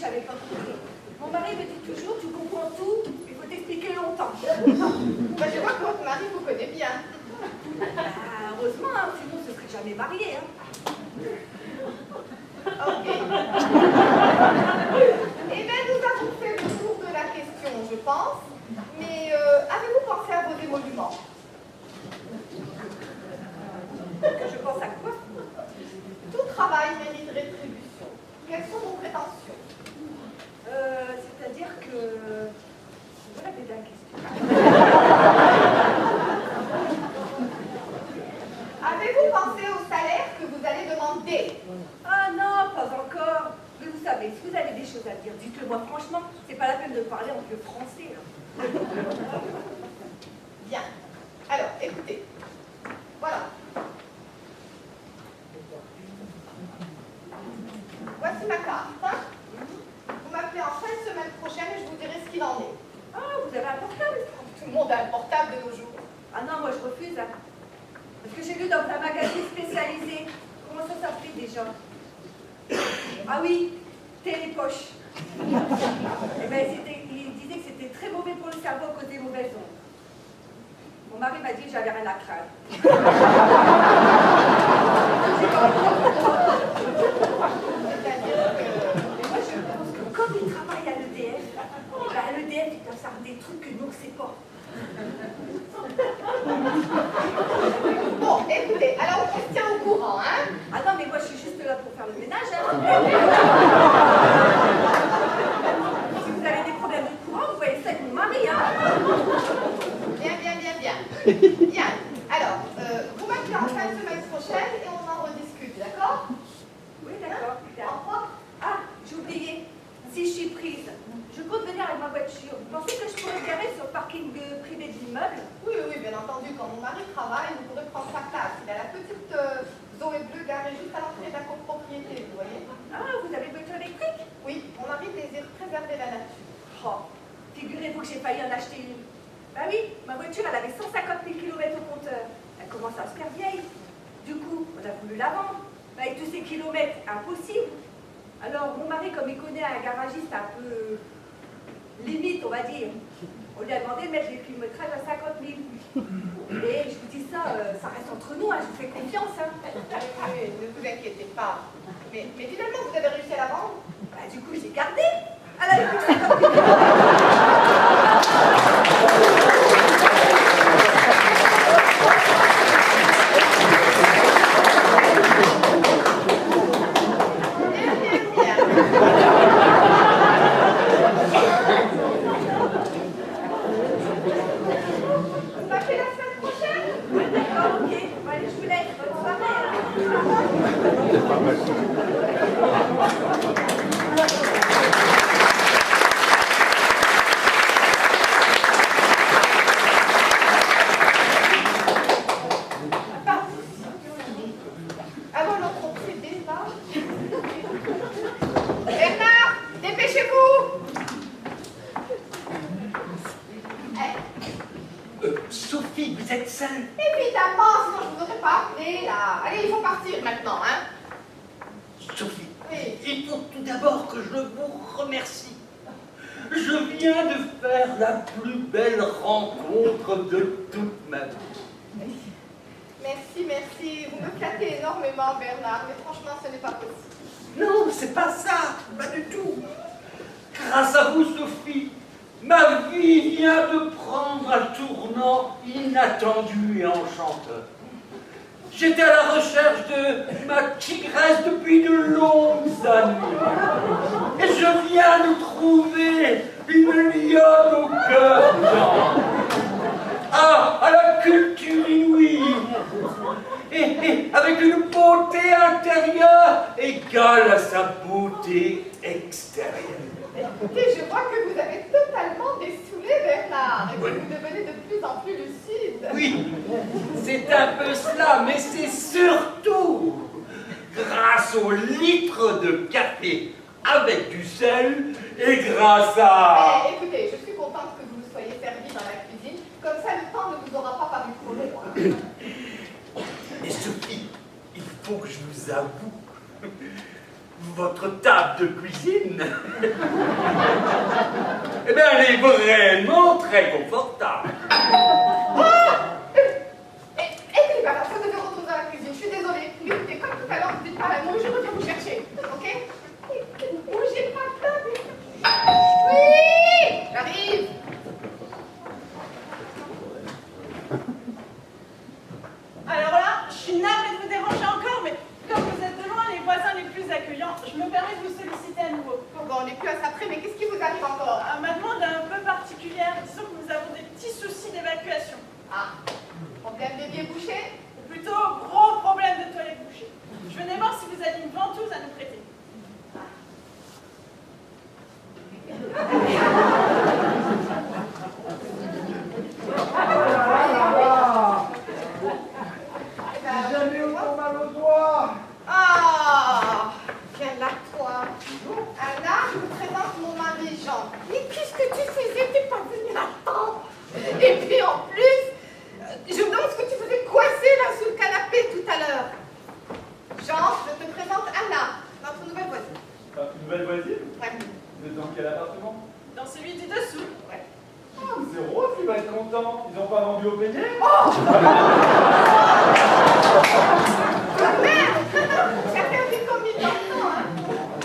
Speaker 8: j'avais pas compris. Mon mari me dit toujours, tu comprends tout, il faut t'expliquer longtemps.
Speaker 3: Bah, je vois que votre mari vous connaît bien.
Speaker 8: Ah, heureusement, hein, sinon on se serait jamais mariés. Hein.
Speaker 3: Ok. Eh bien, nous avons fait le tour de la question, je pense. Mais avez-vous pensé à vos émoluments?
Speaker 8: Que je pense à quoi?
Speaker 3: Tout travail mérite rétribution. Quelles sont vos prétentions?
Speaker 8: C'est-à-dire que... Je vais répéter la question.
Speaker 3: Avez-vous pensé au salaire que vous allez demander?
Speaker 8: Ah non, pas encore. Mais vous savez, si vous avez des choses à dire, dites-le moi franchement. C'est pas la peine de parler en vieux français. Là.
Speaker 3: Bien. Alors, écoutez. Voilà. Voici ma carte. Hein? Vous m'appelez en fin de semaine prochaine et je vous dirai ce qu'il en est.
Speaker 8: Ah, vous avez un portable?
Speaker 3: Tout le monde a un portable de nos jours.
Speaker 8: Ah non, moi je refuse. Hein. Parce que j'ai lu dans un magazine spécialisé. Comment ça s'appelait déjà? Ah oui, Télépoche. Eh ben, il disait que c'était très mauvais pour le cerveau à cause des mauvaises ondes. Mon mari m'a dit que j'avais rien à craindre.
Speaker 3: C'est-à-dire que...
Speaker 8: Mais moi je pense que comme il travaille à l'EDF, ben à l'EDF il doit savoir des trucs que nous on ne sait pas.
Speaker 3: Bon, écoutez, alors on se tient au courant, hein?
Speaker 8: Ah non, mais moi je suis juste là pour faire le ménage. Hein. Si vous avez des problèmes de courant, vous voyez ça avec mon mari. Hein.
Speaker 3: Bien. Bien. Alors, vous m'appelez en fin de semaine prochaine et on en rediscute, d'accord?
Speaker 8: Oui, d'accord.
Speaker 3: Au revoir.
Speaker 8: Ah, j'ai oublié. Si je suis prise, je compte venir avec ma voiture. Vous pensez que je pourrais me garer sur le parking privé de l'immeuble?
Speaker 3: Oui, bien entendu, quand mon mari travaille, vous pourrez prendre sa place. Il a la petite Zoé bleue garée juste à l'entrée de la copropriété, vous voyez?
Speaker 8: Ah, vous avez une voiture électrique?
Speaker 3: Oui, mon mari désire préserver la nature.
Speaker 8: Oh, figurez-vous que j'ai failli en acheter une. Bah oui, ma voiture, elle avait 150 000 km au compteur. Elle commence à se faire vieille. Du coup, on a voulu la vendre. Bah, avec tous ces kilomètres, impossible. Alors, mon mari, comme il connaît un garagiste un peu limite, on va dire, on lui a demandé de mettre les kilométrages à 50 000. Et je vous dis ça, ça reste entre nous, hein, je vous fais confiance. Hein.
Speaker 3: Oui, ne vous inquiétez pas. Mais finalement, vous avez réussi à la vendre?
Speaker 8: Bah, du coup, j'ai gardé. Elle avait plus de 50 000.
Speaker 3: Avant l'entreprise des départ. Bernard, dépêchez-vous!
Speaker 6: Sophie, vous êtes seule?
Speaker 3: Évidemment, sinon je vous aurais pas appelé là. Allez, il faut partir maintenant, hein?
Speaker 6: Sophie,
Speaker 3: Oui.
Speaker 6: il faut tout d'abord que je vous remercie. Je viens de faire la plus belle rencontre de toute ma vie.
Speaker 3: Merci. Vous me flattez énormément, Bernard, mais franchement, ce n'est pas possible.
Speaker 6: Non, c'est pas ça, pas du tout. Grâce à vous, Sophie, ma vie vient de prendre un tournant inattendu et enchanteur. J'étais à la recherche de ma tigresse depuis de longues années. Et je viens de trouver une lionne au cœur blanc. À la culture inouïe. Et avec une beauté intérieure égale à sa beauté extérieure.
Speaker 3: Écoutez, je vois que vous avez totalement dessoulé, Bernard, et que vous devenez de plus en plus lucide.
Speaker 6: Oui, c'est un peu cela, mais c'est surtout grâce au litre de café avec du sel et grâce à...
Speaker 3: Mais écoutez, je suis contente que vous nous soyez servis dans la cuisine, comme ça le temps ne vous aura pas paru trop long. Hein.
Speaker 6: Et Sophie, il faut que je vous avoue, votre table de cuisine. Eh bien, elle est vraiment très confortable.
Speaker 3: Écoutez, madame, vous devez retourner dans la cuisine. Je suis désolée. Mais écoutez, comme tout à l'heure, vous dites pas la je reviens vous chercher. Ok? Bougez pas là. Oui! J'arrive!
Speaker 4: Alors là, je suis navrée de vous déranger encore, mais comme vous êtes de loin les voisins les plus accueillants, je me permets de vous solliciter à nouveau.
Speaker 3: Bon, on n'est plus à s'après, mais qu'est-ce qui vous arrive encore?
Speaker 4: Ma demande est un peu particulière. Disons que nous avons des petits soucis d'évacuation.
Speaker 3: Ah, problème des pieds bouchés?
Speaker 4: Ou plutôt, gros problème de toilette bouchée. Je venais voir si vous aviez une ventouse à nous prêter.
Speaker 2: Jamais autant mal au doigt.
Speaker 3: Ah, quelle à toi. Anna, je vous présente mon mari Jean. Mais qu'est-ce que tu faisais? T'es pas venu à temps. Et puis en plus, je me demande ce que tu faisais coincé là sous le canapé tout à l'heure. Jean, je te présente Anna, notre nouvelle voisine.
Speaker 2: Une nouvelle voisine?
Speaker 3: Ouais.
Speaker 2: Vous êtes dans quel appartement?
Speaker 4: Dans celui du dessous.
Speaker 3: Ouais.
Speaker 2: Ah, c'est Rose qui va être content. Ils n'ont pas vendu au payé?
Speaker 3: Merde. Chacun fait comme il l'entend, hein.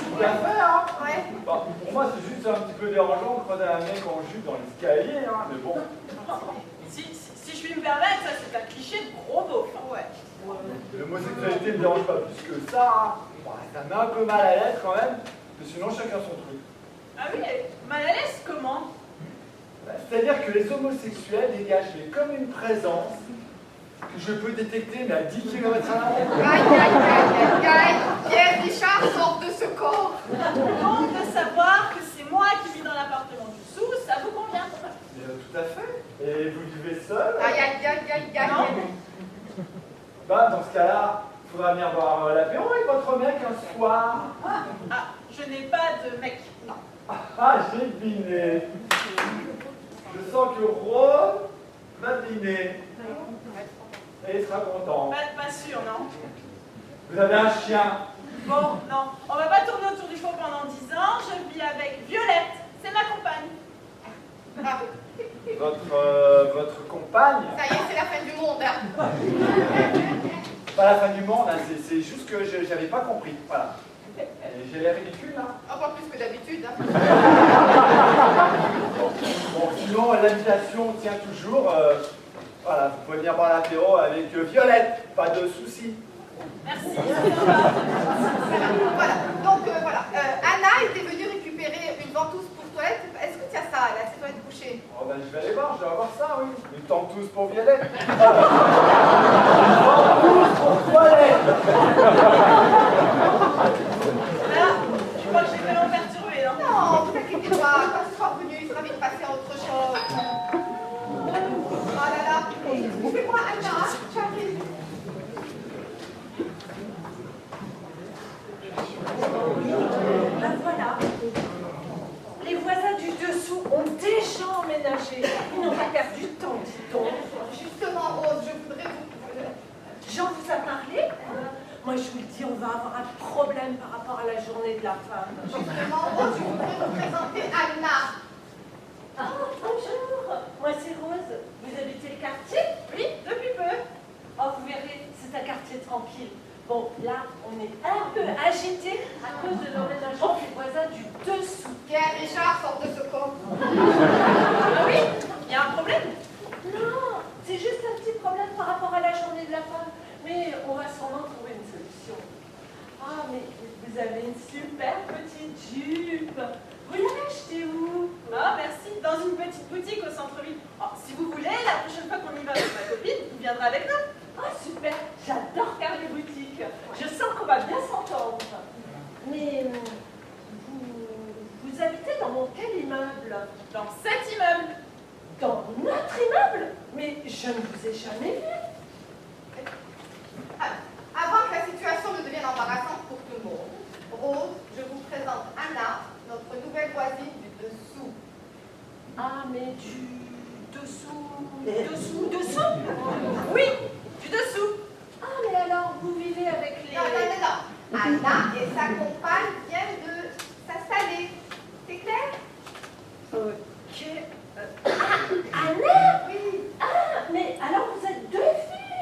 Speaker 2: Tout à fait, hein.
Speaker 3: Ouais.
Speaker 2: Bon, pour moi, c'est juste un petit peu dérangeant de croiser un mec en jupe dans l'escalier, hein, mais bon.
Speaker 4: Si je puis me permettre, ça c'est un cliché de gros beauf.
Speaker 3: Ouais.
Speaker 2: L'homosexualité ne me dérange pas plus que ça, hein. Bon, ça met un peu mal à l'aise quand même, mais sinon chacun son truc.
Speaker 4: Ah oui, mal à l'aise comment?
Speaker 2: C'est-à-dire que les homosexuels dégagent comme une présence que je peux détecter mais à 10 km à l'heure.
Speaker 3: Aïe. Pierre Richard sort de ce corps.
Speaker 4: Donc de savoir que c'est moi qui vis dans l'appartement du dessous, ça vous convient?
Speaker 2: Tout à fait. Et vous vivez seul?
Speaker 3: Aïe.
Speaker 2: Bah, dans ce cas-là, il faudra venir boire l'apéro avec votre mec un soir.
Speaker 4: Ah, je n'ai pas de mec. Non.
Speaker 2: Ah, j'ai deviné. Je sens que Rome va deviner. Et il sera content.
Speaker 4: Pas sûr, non?
Speaker 2: Vous avez un chien.
Speaker 4: Bon, non. On va pas tourner autour du pot pendant 10 ans. Je vis avec Violette. C'est ma compagne.
Speaker 3: Ah,
Speaker 2: Votre compagne?
Speaker 3: ça y est, c'est la fin du monde. Hein.
Speaker 2: Pas la fin du monde, hein, c'est juste que je n'avais pas compris. Voilà. Et j'ai l'air ridicule, là.
Speaker 3: Encore plus que d'habitude. Hein.
Speaker 2: Bon, sinon, l'invitation tient toujours. Voilà, vous pouvez venir boire l'apéro avec Violette. Pas de soucis.
Speaker 4: Merci.
Speaker 3: Voilà. Donc, voilà. Anna était venue récupérer une ventouse pour toilette. Est-ce que tu as ça, là, ces toilettes couchées?
Speaker 2: Oh, ben, je vais aller voir, je vais avoir ça, oui. Une tentouse pour Violette. Une tentouse pour toilette.
Speaker 4: Là, je crois que j'ai vraiment perturbé, non?
Speaker 3: Non, vous inquiétez pas. Quand il sera revenu, il sera vite passé à autre chose. Oh là là. Excusez-moi, Anna. J'arrive.
Speaker 1: Ben voilà. Les voisins du dessous ont déjà emménagé. Ils n'ont pas perdu de temps, dit-on.
Speaker 3: Justement, Rose, je voudrais vous...
Speaker 1: Jean vous a parlé? Moi, je vous le dis, on va avoir un problème par rapport à la journée de la femme.
Speaker 3: Justement, Rose, je voudrais vous présenter Anna.
Speaker 1: Ah, bonjour. Moi, c'est Rose. Vous habitez le quartier?
Speaker 4: Oui, depuis peu.
Speaker 1: Oh, vous verrez, c'est un quartier tranquille. Bon, là, on est un peu agité à cause de l'emménagement des voisins du dessous.
Speaker 3: Pierre Richard sort de ce corps.
Speaker 4: Ah oui? Il y a un problème?
Speaker 1: Non, c'est juste un petit problème par rapport à la journée de la femme. Mais on va sûrement trouver une solution. Ah, mais vous avez une super petite jupe. Vous l'avez achetée où?
Speaker 4: Ah, merci. Dans une petite boutique au centre-ville. Oh, si vous voulez, la prochaine fois qu'on y va avec ma copine, vous viendrez avec nous.
Speaker 1: Ah, super. J'adore faire les boutiques. Je sens qu'on va bien s'entendre. Mais vous habitez dans quel immeuble?
Speaker 4: Dans cet immeuble.
Speaker 1: Dans notre immeuble? Mais je ne vous ai jamais vu.
Speaker 3: Avant que la situation ne devienne embarrassante pour tout le monde, Rose, je vous présente Anna, notre nouvelle voisine du dessous.
Speaker 1: Ah, mais du dessous?
Speaker 4: Oui, du dessous.
Speaker 1: Ah, mais alors, vous vivez avec les...
Speaker 3: Non. Anna et sa compagne viennent de s'installer. C'est clair?
Speaker 4: Ok. Anna? Oui. Ah, mais alors vous êtes deux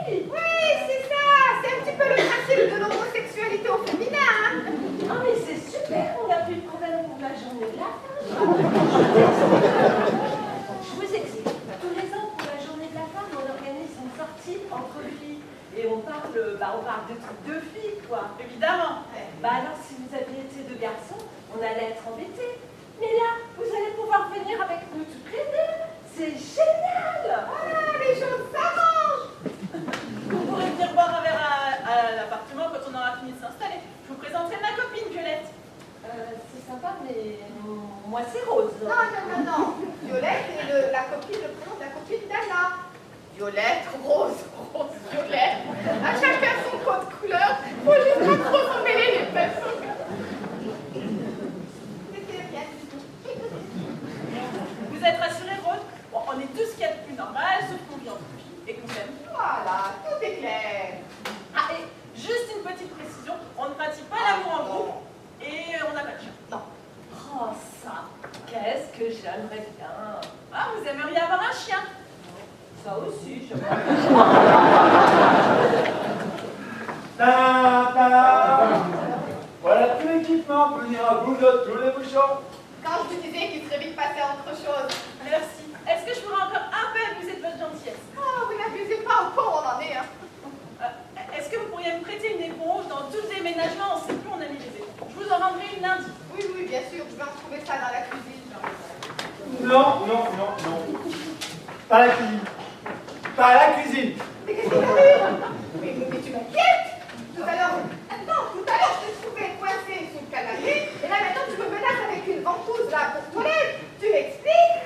Speaker 4: filles?
Speaker 3: Oui, c'est ça. C'est un petit peu le principe de l'homosexualité au féminin. Hein.
Speaker 4: Ah, mais c'est super, on a plus de problème pour la journée de la femme. Je vous explique. Tous les ans, pour la journée de la femme, on organise une sortie entre filles. Et on parle de trucs de filles, quoi. Évidemment.
Speaker 3: Bah
Speaker 4: alors, si vous aviez été deux garçons, on allait être embêtés. Mais là, vous allez pouvoir venir avec nous toutes les deux. C'est génial.
Speaker 3: voilà, les choses s'arrangent.
Speaker 4: Vous pourrez venir boire un verre à l'appartement quand on aura fini de s'installer. Je vous présenterai ma copine, Violette. C'est sympa, mais moi, c'est Rose.
Speaker 3: Non. Violette est la copine, le prénom de la copine d'Anna. Violette, Rose, Violette. À chacun son code couleur. Faut juste pas trop s'emmêler les personnes. C'était bien.
Speaker 4: Vous êtes rassurés, Rose? Bon, on est tous ce qu'il y a de plus normal, sauf qu'on vit entre filles et qu'on s'aime.
Speaker 3: Voilà, tout est clair.
Speaker 4: Ah, et juste une petite précision, on ne pratique pas l'amour en groupe et on n'a pas de chien.
Speaker 3: Non.
Speaker 4: Oh, ça, qu'est-ce que j'aimerais bien. Ah, vous aimeriez avoir un chien? Ça aussi, j'aimerais bien.
Speaker 2: Voilà tout l'équipement pour venir à bout de tous les bouchons.
Speaker 3: Quand je vous disais qu'il serait vite passé à autre chose.
Speaker 4: Merci. Est-ce que je pourrais encore un peu abuser de votre gentillesse?
Speaker 3: Ah, vous n'abusez pas, au point on en est. Hein.
Speaker 4: Est-ce que vous pourriez me prêter une éponge? Dans tout le déménagement, on ne sait plus où on a mis les éponges. Je vous en rendrai une lundi.
Speaker 3: Oui, bien sûr, je vais retrouver ça dans la cuisine.
Speaker 2: Non. Pas la cuisine. Pas la cuisine.
Speaker 3: Mais qu'est-ce qu'il y a eu? Mais tu m'inquiètes. Tout à l'heure, je te trouvais coincé sous le canapé, et là maintenant tu me menaces avec une ventouse là pour toilette. Tu m'expliques?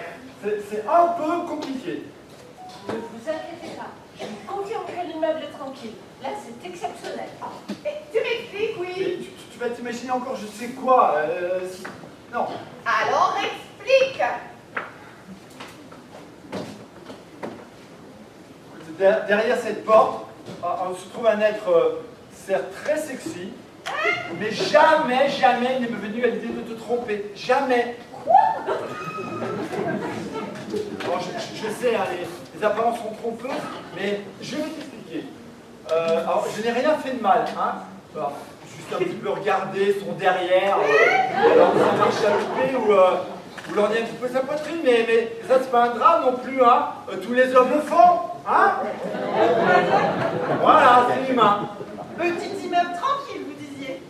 Speaker 2: C'est un peu compliqué.
Speaker 4: Ne vous inquiétez pas. Je vous confirme que l'immeuble est tranquille. Là, c'est exceptionnel.
Speaker 3: Et tu m'expliques,
Speaker 2: Mais
Speaker 3: oui.
Speaker 2: tu vas t'imaginer encore je sais quoi. Non.
Speaker 3: Alors explique.
Speaker 2: Derrière cette porte, se trouve un être certes très sexy, mais jamais il n'est me venu à l'idée de te tromper. Jamais. Quoi? Bon, je sais, hein, les apparences sont trompeuses, mais je vais t'expliquer. Alors, je n'ai rien fait de mal, hein. Alors, juste un petit peu regarder son derrière, alors ça m'a chaloupé ou lorgner un petit peu sa poitrine, mais ça c'est pas un drame non plus, hein. Tous les hommes le font, hein. Voilà, c'est humain.
Speaker 4: Petit immeuble tranquille, vous disiez.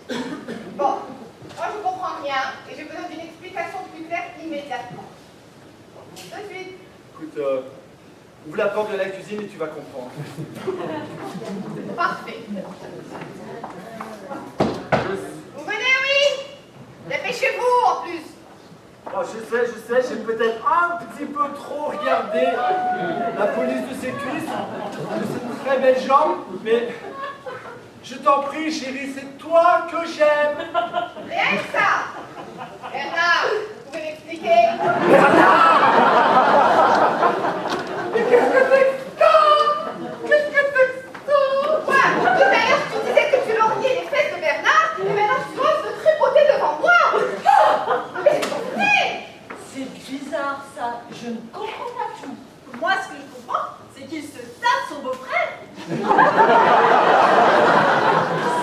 Speaker 3: Bon, moi je comprends rien, et j'ai besoin d'une explication plus claire immédiatement. De suite.
Speaker 2: Écoute, ouvre la porte de la cuisine et tu vas comprendre.
Speaker 3: Parfait. Vous venez, oui? Dépêchez-vous en plus.
Speaker 2: Oh, je sais, j'ai peut-être un petit peu trop regardé la police de ses cuisses, de cette très belle jambe, mais je t'en prie, chérie, c'est toi que j'aime.
Speaker 3: Rien que ça. Bernard, vous pouvez m'expliquer? Mais qu'est-ce que c'est que ça? Qu'est-ce que c'est que ça? Quoi? Tout à l'heure, tu disais que tu lorgnais les fesses de Bernard, et maintenant tu oses te tripoter devant moi? Mais
Speaker 4: C'est bizarre, ça. Je ne comprends pas tout. Moi, ce que je comprends, c'est qu'il se tape son beau-frère.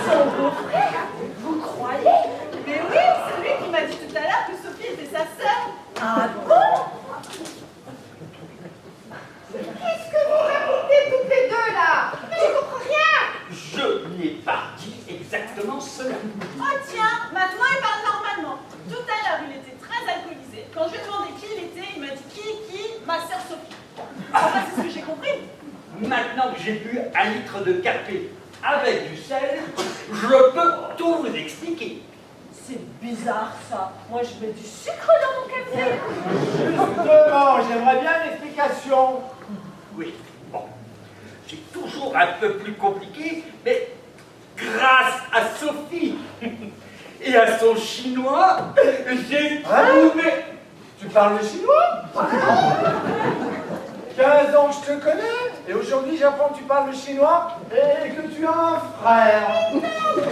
Speaker 4: Son beau-frère? Vous croyez? Mais oui, c'est lui qui m'a dit tout à l'heure que Sophie était sa sœur. Ah bon?
Speaker 3: qu'est-ce que vous racontez toutes les deux là? Mais je comprends rien.
Speaker 6: Je n'ai pas dit exactement cela.
Speaker 4: Oh tiens, maintenant il parle normalement. Tout à l'heure, il était très alcoolisé. Quand je lui ai demandé qui il était, il m'a dit qui? Ma sœur Sophie. Enfin, c'est ce que j'ai compris.
Speaker 6: Maintenant que j'ai bu un litre de café avec du sel, je peux tout vous expliquer.
Speaker 4: C'est bizarre ça. Moi je mets du sucre dans mon café.
Speaker 2: Justement, j'aimerais bien une explication.
Speaker 6: Oui, bon, c'est toujours un peu plus compliqué, mais grâce à Sophie et à son chinois, j'ai trouvé...
Speaker 2: Tu parles le chinois? 15 ans ans que je te connais, et aujourd'hui j'apprends que tu parles le chinois et que tu as un frère.
Speaker 3: Non,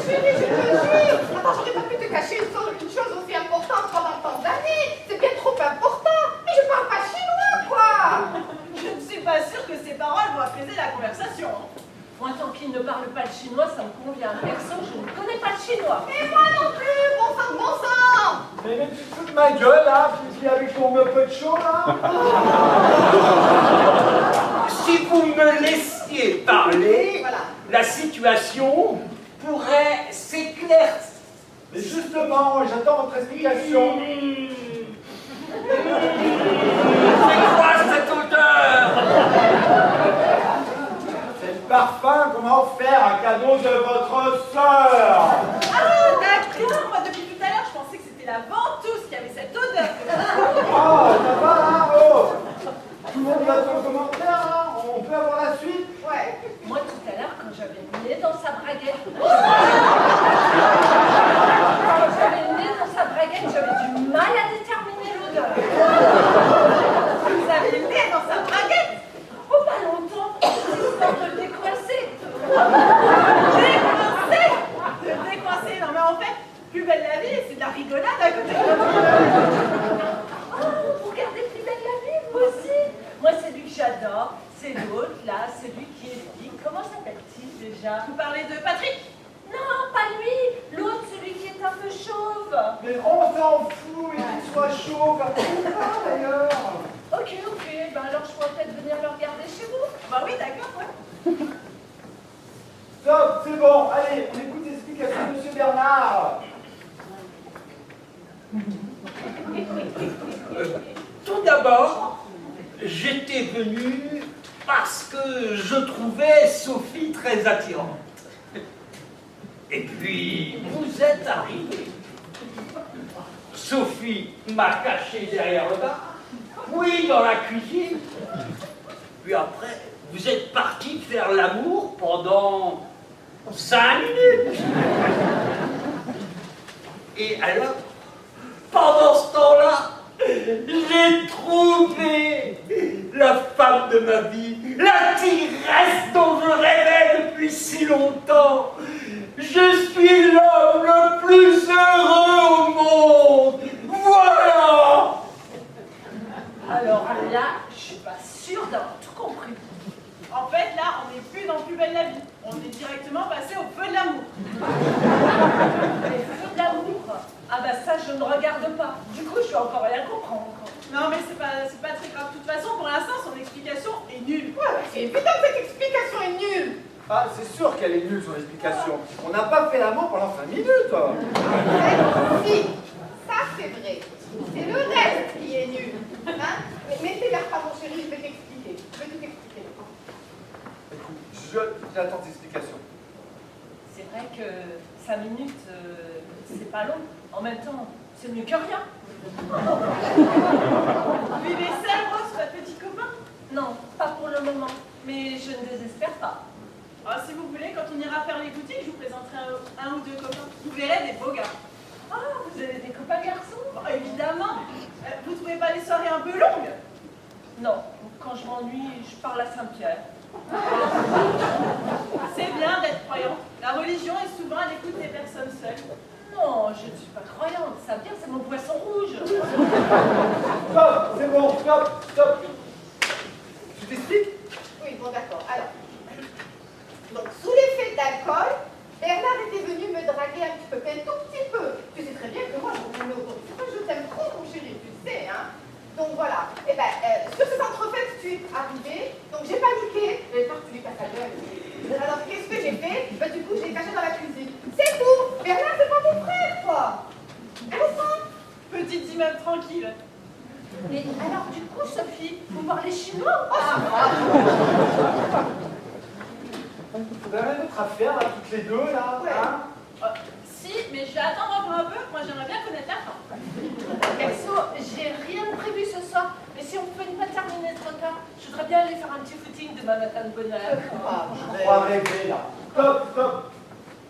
Speaker 3: chérie, je te jure. Attends, j'aurais pas pu te cacher une chose aussi importante pendant tant d'années. C'est bien trop important. Mais je parle pas chinois, quoi.
Speaker 4: Je ne suis pas sûre que ces paroles vont apaiser la conversation. Moi, tant qu'il ne parle pas le chinois, ça me convient. Perso, je ne connais pas le chinois.
Speaker 3: Et moi non plus, bon sang, bon sang.
Speaker 2: Mais tu te fous de ma gueule, là, puis avec ton peu de chaud, là.
Speaker 6: Si vous me laissiez parler,
Speaker 3: Voilà.
Speaker 6: la situation pourrait s'éclaircir.
Speaker 2: Mais justement, j'attends votre explication.
Speaker 6: C'est quoi cette odeur?
Speaker 2: C'est le parfum qu'on m'a offert, un cadeau de votre sœur.
Speaker 4: Ah, d'accord. Moi, depuis tout à l'heure, je pensais que c'était la ventouse qui avait cette odeur.
Speaker 2: Oh, ça va, hein, oh. Tout le monde va ton commentaire, hein. On peut avoir la suite.
Speaker 3: Ouais.
Speaker 4: Moi, tout à l'heure, quand j'avais le nez dans sa braguette, j'avais du mal à déterminer l'odeur. Vous avez le nez dans sa braguette? Oh, pas longtemps, c'est histoire de le décoincer. Décoincer? Le décoincer? Non, mais en fait, Plus belle la vie, c'est de la rigolade à côté de Oh, vous regardez Plus belle la vie, vous aussi? Moi, c'est lui que j'adore. C'est l'autre, là, c'est lui qui est lui. Comment s'appelle-t-il déjà? Vous parlez de Patrick? Non, pas lui. L'autre, celui qui est un peu chauve.
Speaker 2: Mais on s'en fout, qu'il soit chaud, pas d'ailleurs.
Speaker 4: Ok, ben alors je pourrais peut-être venir le regarder chez vous. Bah oui, d'accord, ouais.
Speaker 2: Stop, c'est bon, allez, on écoute l'explication de M. Bernard.
Speaker 6: Tout d'abord, j'étais venu parce que je trouvais Sophie très attirante. Et puis, vous êtes arrivé. Sophie m'a caché derrière le bar, puis dans la cuisine. Puis après, vous êtes parti faire l'amour pendant 5 minutes. Et alors, pendant ce temps-là, j'ai trouvé la femme de ma vie, la tigresse dont je rêvais depuis si longtemps. Je suis l'homme le plus heureux au monde. Voilà.
Speaker 4: Alors là, je suis pas sûre d'avoir tout compris. En fait, là, on n'est plus dans Plus belle la vie. On est directement passé au feu de l'amour. Les feux de l'amour? Ah bah ça, je ne regarde pas. Du coup, je suis encore rien comprendre. Non, mais c'est pas très grave. De toute façon, pour l'instant, son explication est nulle.
Speaker 3: Ouais, c'est évident que cette explication est nulle.
Speaker 2: Ah, c'est sûr qu'elle est nulle, son explication. On n'a pas fait l'amour pendant 5 minutes.
Speaker 3: Si, ça c'est vrai. C'est le reste qui est nul. Hein? Mais t'es l'air pas, mon chéri, je vais t'expliquer. Je vais tout expliquer.
Speaker 2: Écoute, j'attends tes explications.
Speaker 4: C'est vrai que 5 minutes, c'est pas long. En même temps, c'est mieux que rien. Lui vaisselle, Rose, votre petit copain? Non, pas pour le moment. Mais je ne désespère pas. Ah, si vous voulez, quand on ira faire les boutiques, je vous présenterai un ou deux copains. Vous verrez des beaux gars. Ah, vous avez des copains garçons? Bah, évidemment. Vous trouvez pas les soirées un peu longues? Non, quand je m'ennuie, je parle à Saint-Pierre. C'est bien d'être croyant. La religion est souvent à l'écoute des personnes seules. Non, je ne suis pas croyante. Saint-Pierre, c'est mon poisson rouge.
Speaker 2: Stop, c'est bon, stop. Tu t'expliques?
Speaker 3: Oui, bon d'accord. Alors, donc sous l'effet d'alcool, Bernard était venu me draguer un petit peu, mais un tout petit peu. Tu sais très bien que moi, je t'aime trop, mon chéri, tu sais, hein. Donc voilà. Et ben, sur cet entrefait, tu es arrivé, donc j'ai paniqué. J'avais peur que tu lui casses la gueule. Alors, qu'est-ce que j'ai fait? Ben, du coup, je l'ai caché dans la cuisine. C'est tout. Bernard, c'est pas mon frère, quoi. Enfin.
Speaker 4: Petite immeuble tranquille. Mais alors, du coup, Sophie, vous parlez chinois?
Speaker 2: Vous avez rien d'autre à faire, là, toutes les deux, là,
Speaker 3: Ouais.
Speaker 2: hein?
Speaker 4: Si, mais je vais attendre encore un peu. Moi, j'aimerais bien connaître la fin. Perso, j'ai rien de prévu ce soir. Mais si on pouvait pas terminer trop tard, je voudrais bien aller faire un petit footing demain matin de bonne heure.
Speaker 2: Je crois rêver, là. Stop.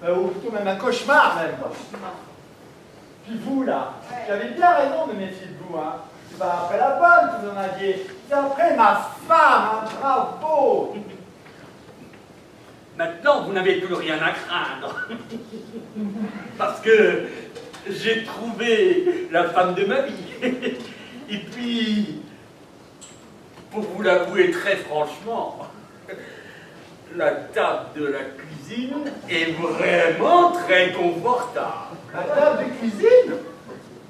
Speaker 2: Ou plutôt même un cauchemar, même. Puis vous, là,
Speaker 3: Ouais.
Speaker 2: j'avais bien raison de me méfier de vous, hein. C'est pas après la bonne que vous en aviez. après ma femme, hein, bravo.
Speaker 6: Maintenant, vous n'avez plus rien à craindre. Parce que j'ai trouvé la femme de ma vie. Et puis, pour vous l'avouer très franchement, la table de la cuisine est vraiment très confortable.
Speaker 2: La table de cuisine?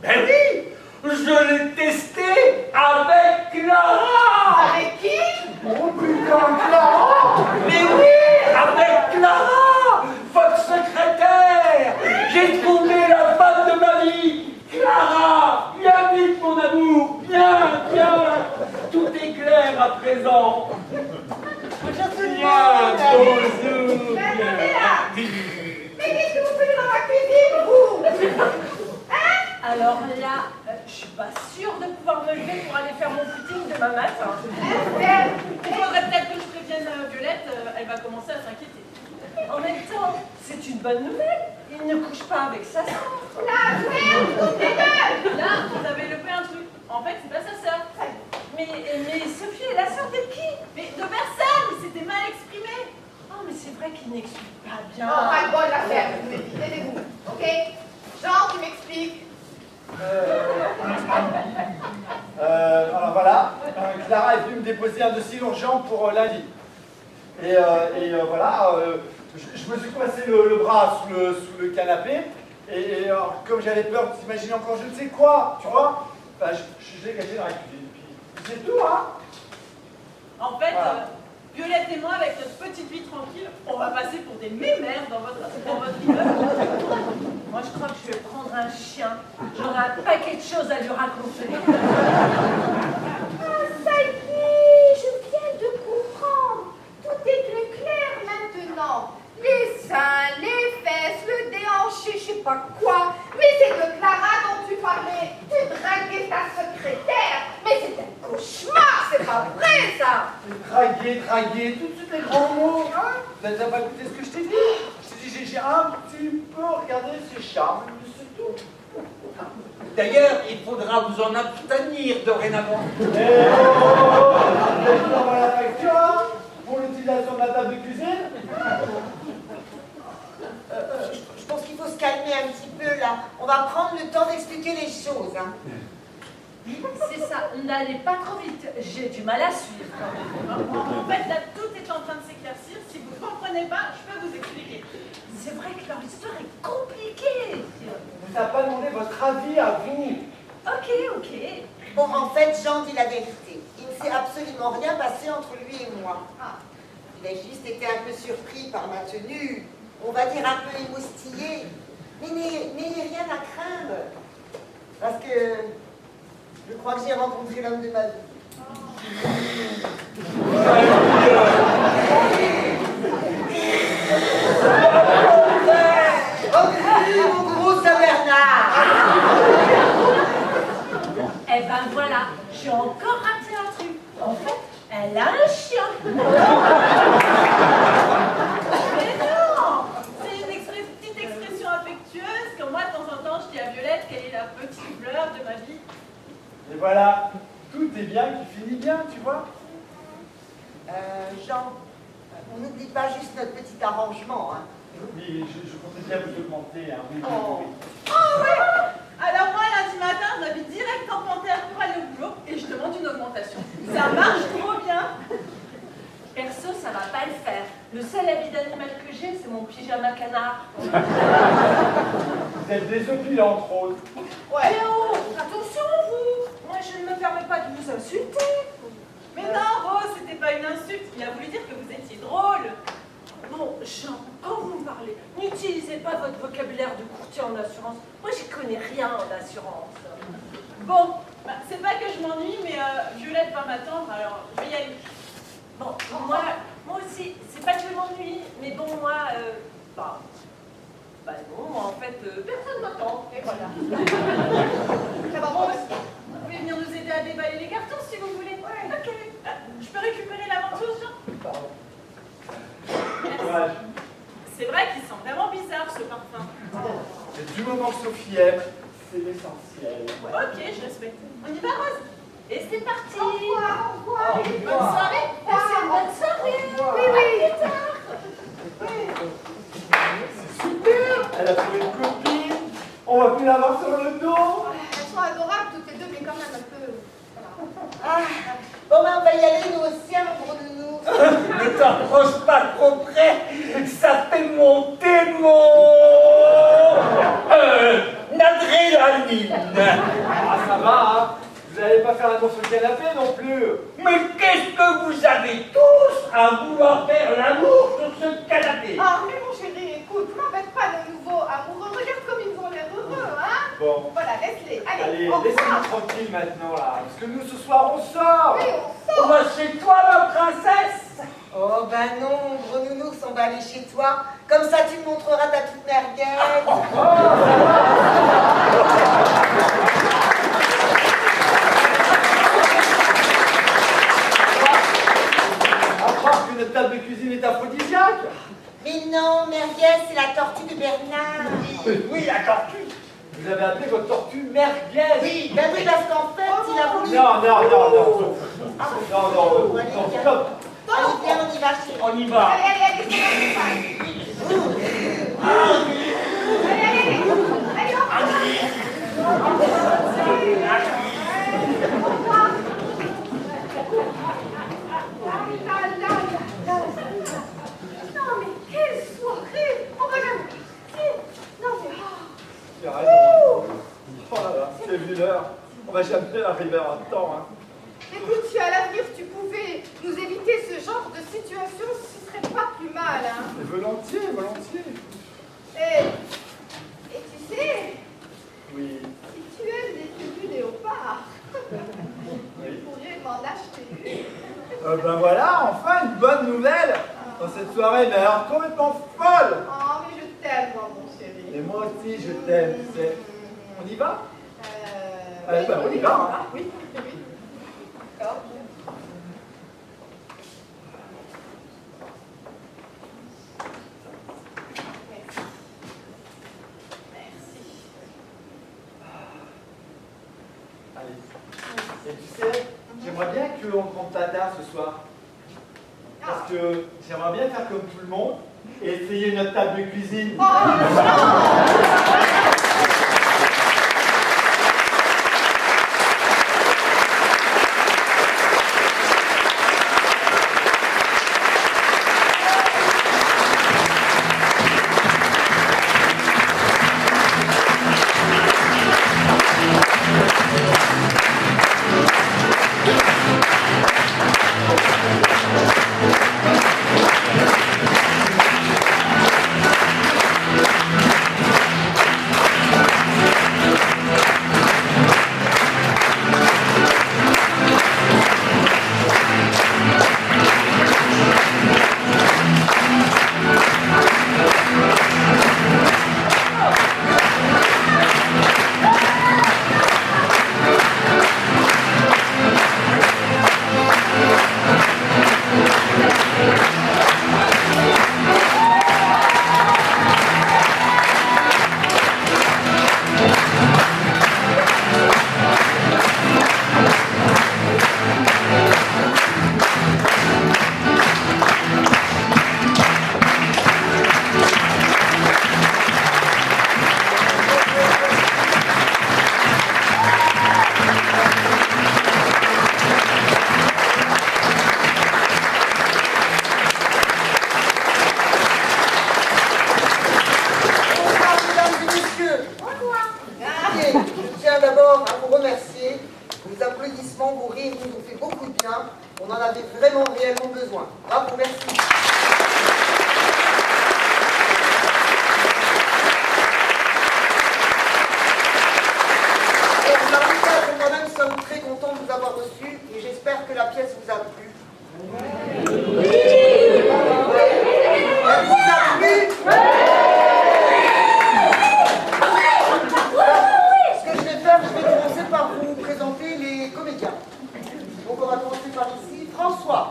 Speaker 6: Ben oui, je l'ai testé avec Clara.
Speaker 3: Avec qui?
Speaker 2: Oh putain, Clara!
Speaker 6: Mais oui, avec Clara, votre secrétaire. J'ai trouvé la femme de ma vie. Clara, viens vite mon amour, viens, viens. Tout est clair à présent.
Speaker 7: Bonjour tout le
Speaker 6: Viens,
Speaker 7: monde.
Speaker 6: bonjour,
Speaker 3: Mais attendez
Speaker 6: viens.
Speaker 3: là. Mais qu'est-ce que vous faites dans ma cuisine, vous?
Speaker 4: Alors là, je suis pas sûre de pouvoir me lever pour aller faire mon footing demain matin. Il faudrait peut-être que je prévienne Violette, elle va commencer à s'inquiéter. En même temps, c'est une bonne nouvelle. Il ne couche pas avec sa sœur.
Speaker 3: La ferme, toutes les deux.
Speaker 4: Là, vous avez loupé un truc. En fait, c'est pas sa sœur. Mais Sophie est la sœur de qui? Mais de personne. C'était mal exprimé. Oh, mais c'est vrai qu'il n'explique pas bien.
Speaker 3: Oh my god, la ferme, je vous ai dit, aidez-vous, ok? Jean, tu m'expliques.
Speaker 2: Alors voilà, Clara est venue me déposer un dossier urgent pour lundi. Et voilà, je me suis coincé le bras sous le canapé. Et alors, comme j'avais peur de t'imaginer encore je ne sais quoi, tu vois, bah, je l'ai caché dans la cuisine. Puis c'est tout, hein.
Speaker 4: En fait,
Speaker 2: Voilà.
Speaker 4: Violette et moi, avec notre petite vie tranquille, on va passer pour des mémères dans votre immeuble. Moi, je crois que je vais prendre un chien. J'aurai un paquet de choses à lui raconter.
Speaker 3: Ah, ça y est, je viens de comprendre. Tout est plus clair maintenant. Les seins, les fesses, le déhanché, je sais pas quoi. Mais c'est de Clara dont tu parlais. Tu draguais ta secrétaire. Mais c'est un cauchemar, c'est pas vrai ça.
Speaker 2: Draguer, tout de suite les grands mots, hein. T'as pas écouté ce que je t'ai dit? Je t'ai dit, j'ai un petit peu regardé ses charmes, mais c'est tout.
Speaker 6: D'ailleurs, il faudra vous en abstenir dorénavant.
Speaker 2: Eh oh, je t'envoie la facture, hein, pour l'utilisation de la table de cuisine.
Speaker 7: Je pense qu'il faut se calmer un petit peu là. On va prendre le temps d'expliquer les choses. Hein.
Speaker 4: C'est ça, n'allez pas trop vite. J'ai du mal à suivre. En fait, là, tout est en train de s'éclaircir. Si vous ne comprenez pas, je peux vous expliquer. C'est vrai que leur histoire est compliquée.
Speaker 2: On vous a pas demandé votre avis à vous.
Speaker 4: Ok.
Speaker 7: Bon, en fait, Jean dit la vérité. Il ne s'est absolument rien passé entre lui et moi. Il a juste été un peu surpris par ma tenue, on va dire un peu émoustillé. Mais n'ayez rien à craindre. Parce que je crois que j'ai rencontré l'homme de ma vie. Oh, mon gros Saint-Bernard!
Speaker 4: Eh ben voilà, j'ai encore raté un truc. En fait, elle a un chien. Mais non, c'est une petite expression affectueuse que moi, de temps en temps, je dis à Violette qu'elle est la petite fleur de ma vie.
Speaker 2: Et voilà, tout est bien qui finit bien, tu vois.
Speaker 7: Jean, on n'oublie pas juste notre petit arrangement. Hein.
Speaker 2: Oui, je comptais bien vous augmenter, hein. Oui.
Speaker 4: Oh ouais. Alors moi, lundi matin, je m'habille direct en panthère pour aller au boulot et je demande une augmentation. Ça marche trop bien. Perso, ça va pas le faire. Le seul habit d'animal que j'ai, c'est mon pyjama canard.
Speaker 2: Vous êtes désopilants, entre autres.
Speaker 4: Ouais. Oh, attention vous. Moi, je ne me permets pas de vous insulter. Mais non, Rose, c'était pas une insulte. Il a voulu dire que vous étiez drôle. Bon, Jean, quand vous me parlez, n'utilisez pas votre vocabulaire de courtier en assurance. Moi, j'y connais rien en assurance. Bon, bah, c'est pas que je m'ennuie, mais Violette va m'attendre, alors je vais y aller. Bon, moi aussi, c'est pas que je m'ennuie, mais bon, moi, non, moi, en fait, personne m'attend, et voilà.
Speaker 3: Ça va,
Speaker 4: Bon,
Speaker 3: Rose?
Speaker 4: vous pouvez venir nous aider à déballer les cartons si vous voulez. Ouais. Ok. Je peux récupérer la ventouse, Jean?
Speaker 2: Courage.
Speaker 4: C'est vrai qu'il sent vraiment bizarre ce parfum.
Speaker 2: Et du moment que Sophie aime, c'est l'essentiel.
Speaker 4: Ok, je respecte. On y va, Rose? Et c'est parti.
Speaker 3: Au revoir, au revoir.
Speaker 4: Bonne soirée.
Speaker 8: Passez une bonne soirée.
Speaker 3: Oui, oui.
Speaker 2: Super. Elle a trouvé une copine. On va plus l'avoir sur le dos.
Speaker 3: Elles sont adorables toutes les deux, mais quand même un peu...
Speaker 7: Ah, bon, ben, on va y aller, nous aussi, hein, pour nous.
Speaker 6: Ne t'approche pas trop près, ça fait monter mon adrénaline.
Speaker 2: Ah, ça va, hein. Vous n'allez pas faire l'amour sur le canapé non plus.
Speaker 6: Mais qu'est-ce que vous avez tous à vouloir faire l'amour sur ce canapé?
Speaker 3: Ah, mais mon chéri, écoute, n'embête pas le nouveau amoureux. Regarde comme ils ont l'air heureux, hein.
Speaker 2: Bon.
Speaker 3: Voilà, laisse-les. Allez,
Speaker 2: Allez,
Speaker 3: au revoir.
Speaker 2: laissez-nous tranquille maintenant là. Parce que nous ce soir on sort.
Speaker 3: Oui, on
Speaker 6: On
Speaker 3: sort.
Speaker 6: va chez toi, ma princesse.
Speaker 7: Oh, ben non, gros nounours, on va aller chez toi. Comme ça, tu me montreras ta petite merguez.
Speaker 2: À croire que notre table de cuisine est aphrodisiaque.
Speaker 7: Mais non, merguez, c'est la tortue de Bernard.
Speaker 6: Oui, la tortue.
Speaker 2: Vous avez appelé votre tortue merguez.
Speaker 7: Oui, ben oui, parce qu'en fait, il a voulu...
Speaker 2: Non, non, non, non.
Speaker 7: Ah,
Speaker 2: Non, non,
Speaker 7: allez,
Speaker 2: non,
Speaker 7: viens.
Speaker 2: stop.
Speaker 7: Allez, viens, on y va, chérie.
Speaker 6: On y va.
Speaker 3: Allez, allez, allez, c'est bon, allez, allez, allez, allez, non, mais quelle soirée! On va jamais... Non, mais...
Speaker 2: Tu as raison. Oh là là, c'est vu l'heure. On va jamais arriver en temps. Hein.
Speaker 3: Écoute, si à l'avenir tu pouvais nous éviter ce genre de situation, ce serait pas plus mal, hein.
Speaker 2: Et volontiers, volontiers.
Speaker 3: Et tu sais,
Speaker 2: Oui.
Speaker 3: si tu aimes des tenues léopard,
Speaker 2: Oui.
Speaker 3: tu pourrais m'en acheter.
Speaker 2: Ben voilà, enfin une bonne nouvelle dans cette soirée, mais alors complètement folle.
Speaker 3: Oh, mais je t'aime, moi, mon chéri.
Speaker 2: Et moi aussi, je t'aime, tu sais. On y va? Allez, ben, on y va, hein.
Speaker 3: Oui, oui, oui. D'accord. Merci.
Speaker 2: Allez. Et tu sais, j'aimerais bien qu'on compte ta tarte ce soir. Parce que j'aimerais bien faire comme tout le monde et essayer notre table de cuisine.
Speaker 3: Oh, non!
Speaker 7: On en avait vraiment réellement besoin. Bravo, merci. Alors, Marie-Claire et moi-même sommes très contents de vous avoir reçus et j'espère que la pièce vous a plu. Elle vous a plu? Ce que je vais faire, je vais commencer par vous présenter les comédiens. Donc on va commencer par ici, François.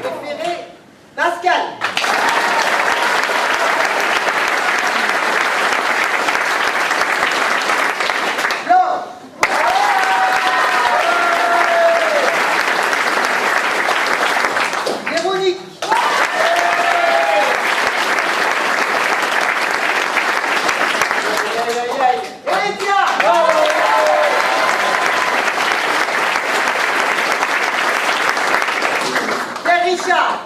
Speaker 7: Préféré, Pascal. aïe, aïe, aïe. Et tiens! Pierre Richard!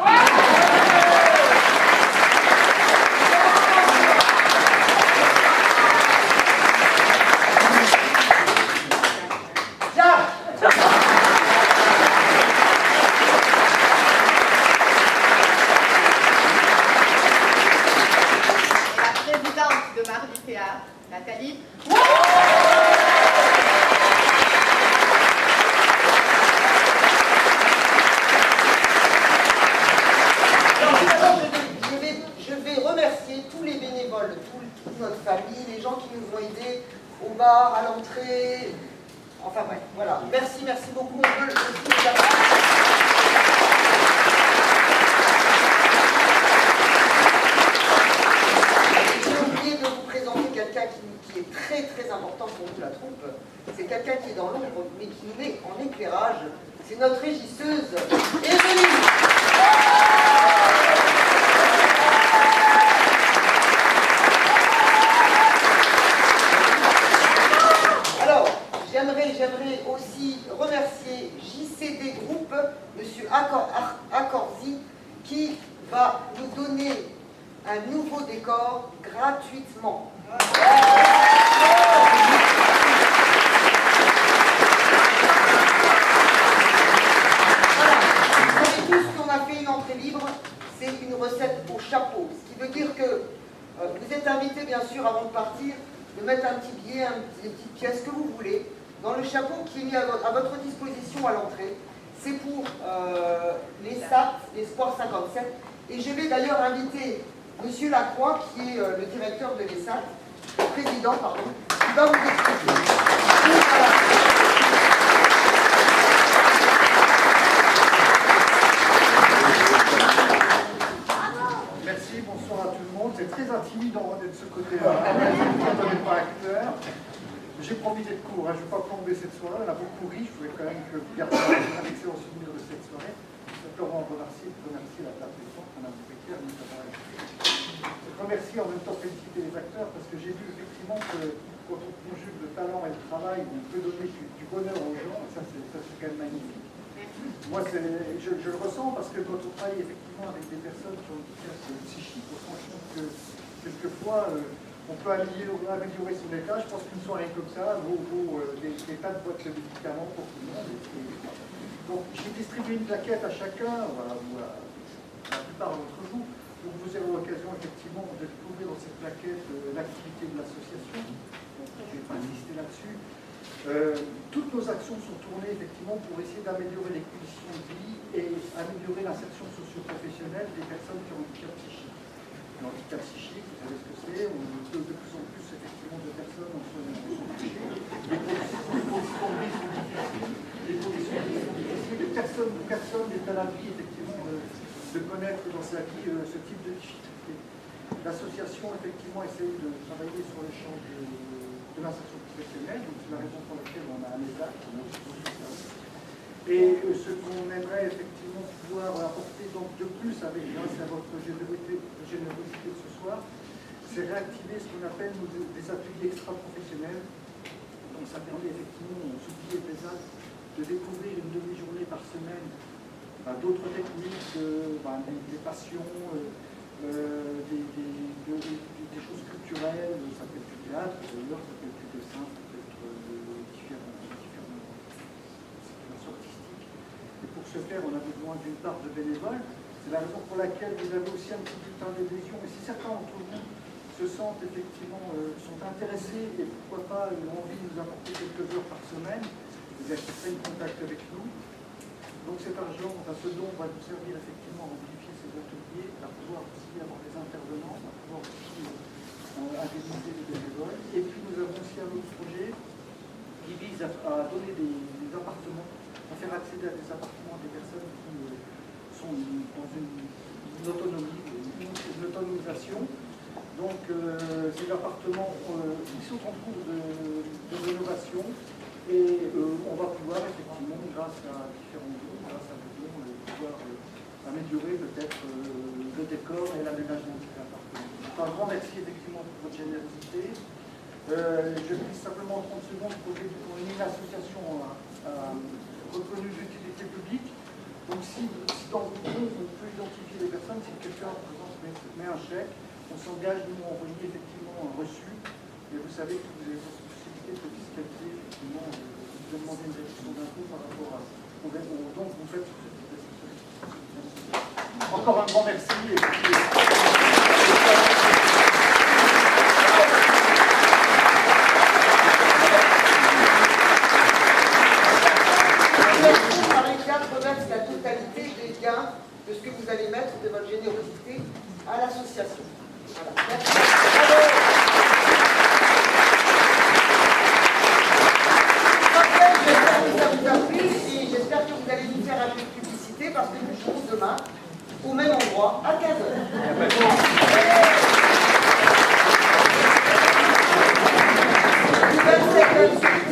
Speaker 3: La présidente de Mardi Théâtre, Nathalie.
Speaker 7: Je vais remercier tous les bénévoles, toute notre famille, les gens qui nous ont aidés au bar, à l'entrée. Enfin bref, voilà. Merci, merci beaucoup. On peut aussi les applaudir. J'ai oublié de vous présenter quelqu'un qui est très très important pour nous, la troupe. C'est quelqu'un qui est dans l'ombre, mais qui nous met en éclairage. C'est notre régisseuse, Evelyne. Alors, j'aimerais aussi remercier JCD Group, M. Accorzi, qui va nous donner un nouveau décor gratuitement. Voilà, vous savez tous qu'on a fait une entrée libre, c'est une recette au chapeau, ce qui veut dire que vous êtes invités bien sûr avant de partir de mettre un petit billet, des petites pièces que vous voulez, dans le chapeau qui est mis à votre disposition à l'entrée. C'est pour les SAT, les Sports 57. Et je vais d'ailleurs inviter M. Lacroix, qui est le directeur de l'ESAT, le président, pardon, qui va vous expliquer. Voilà.
Speaker 9: Merci, bonsoir à tout le monde. C'est très intimidant d'être de ce côté-là. Quand on n'est pas acteur. J'ai promis d'être court, hein. Je ne vais pas plomber cette soirée, on a beaucoup ri. Je voulais quand même que vous gardiez un excellent souvenir de cette soirée. Laurent remercier la table du temps, Mme Péquier, je remercie en même temps féliciter les acteurs parce que j'ai vu effectivement que quand on conjugue le talent et le travail, on peut donner du bonheur aux gens, et ça c'est quand même magnifique. Moi je le ressens parce que quand on travaille effectivement avec des personnes qui ont une situation psychique, on se rend compte que quelquefois on peut améliorer son état. Je pense qu'une soirée comme ça vaut des tas de boîtes de médicaments pour tout le monde. Donc j'ai distribué une plaquette à chacun, voilà, ou à la plupart d'entre vous, pour que vous ayez l'occasion effectivement de découvrir dans cette plaquette l'activité de l'association. Je ne vais pas insister là-dessus. Toutes nos actions sont tournées effectivement pour essayer d'améliorer les conditions de vie et améliorer l'insertion socio-professionnelle des personnes qui ont un handicap psychique. Le handicap psychique, vous savez ce que c'est, on veut de plus en plus effectivement de personnes en soins psychiques. Les conditions de vie sont difficiles. Les conditions de vie sont difficiles. Personne n'est à l'abri effectivement de connaître dans sa vie ce type de difficulté. L'association effectivement essaye de travailler sur le champ de l'insertion professionnelle, donc c'est la raison pour laquelle on a un ESAT, et ce qu'on aimerait effectivement pouvoir apporter donc de plus grâce à votre générosité de ce soir, c'est réactiver ce qu'on appelle des ateliers extra-professionnels. Donc ça permet effectivement aux ouvriers des Alpes de découvrir une demi-journée par semaine d'autres techniques, des passions, des choses culturelles, ça peut être du théâtre, d'ailleurs, ça peut être du dessin, ça peut être différentes situations artistiques. Et pour ce faire, on a besoin d'une part de bénévoles. C'est la raison pour laquelle vous avez aussi un petit bulletin d'adhésion. Et si certains d'entre vous se sentent effectivement, sont intéressés et pourquoi pas ont envie de nous apporter quelques heures par semaine, vous êtes prennent contact avec nous. Donc cet argent, ce don va nous servir effectivement à modifier ces ateliers, à pouvoir aussi avoir des intervenants, à pouvoir aussi indemniser les bénévoles. Et puis nous avons aussi un autre projet qui vise à donner des appartements, à faire accéder à des appartements à des personnes qui sont dans une autonomie, une autonomisation. Donc ces appartements, ils sont en cours de rénovation. Et on va pouvoir effectivement, grâce à différents dons, grâce à des dons, pouvoir améliorer peut-être le décor et l'aménagement de ces appartements. Un grand merci effectivement pour votre générosité. Je dis simplement en 30 secondes pour une association reconnue d'utilité publique. Donc si dans le groupe on peut identifier les personnes, si quelqu'un par exemple met un chèque, on s'engage nous à envoyer effectivement un reçu. Et vous savez que vous avez la possibilité de fiscalité, effectivement, de demander une réduction d'impôt par rapport à aux dons que vous faites sur cette association. Encore un grand merci. Et puis,
Speaker 7: remettre la totalité des gains de ce que vous allez mettre de votre générosité à l'association. Voilà. Merci. J'espère que ça vous a plu et j'espère que vous allez nous faire un peu de publicité parce que nous jouons demain au même endroit à 15h.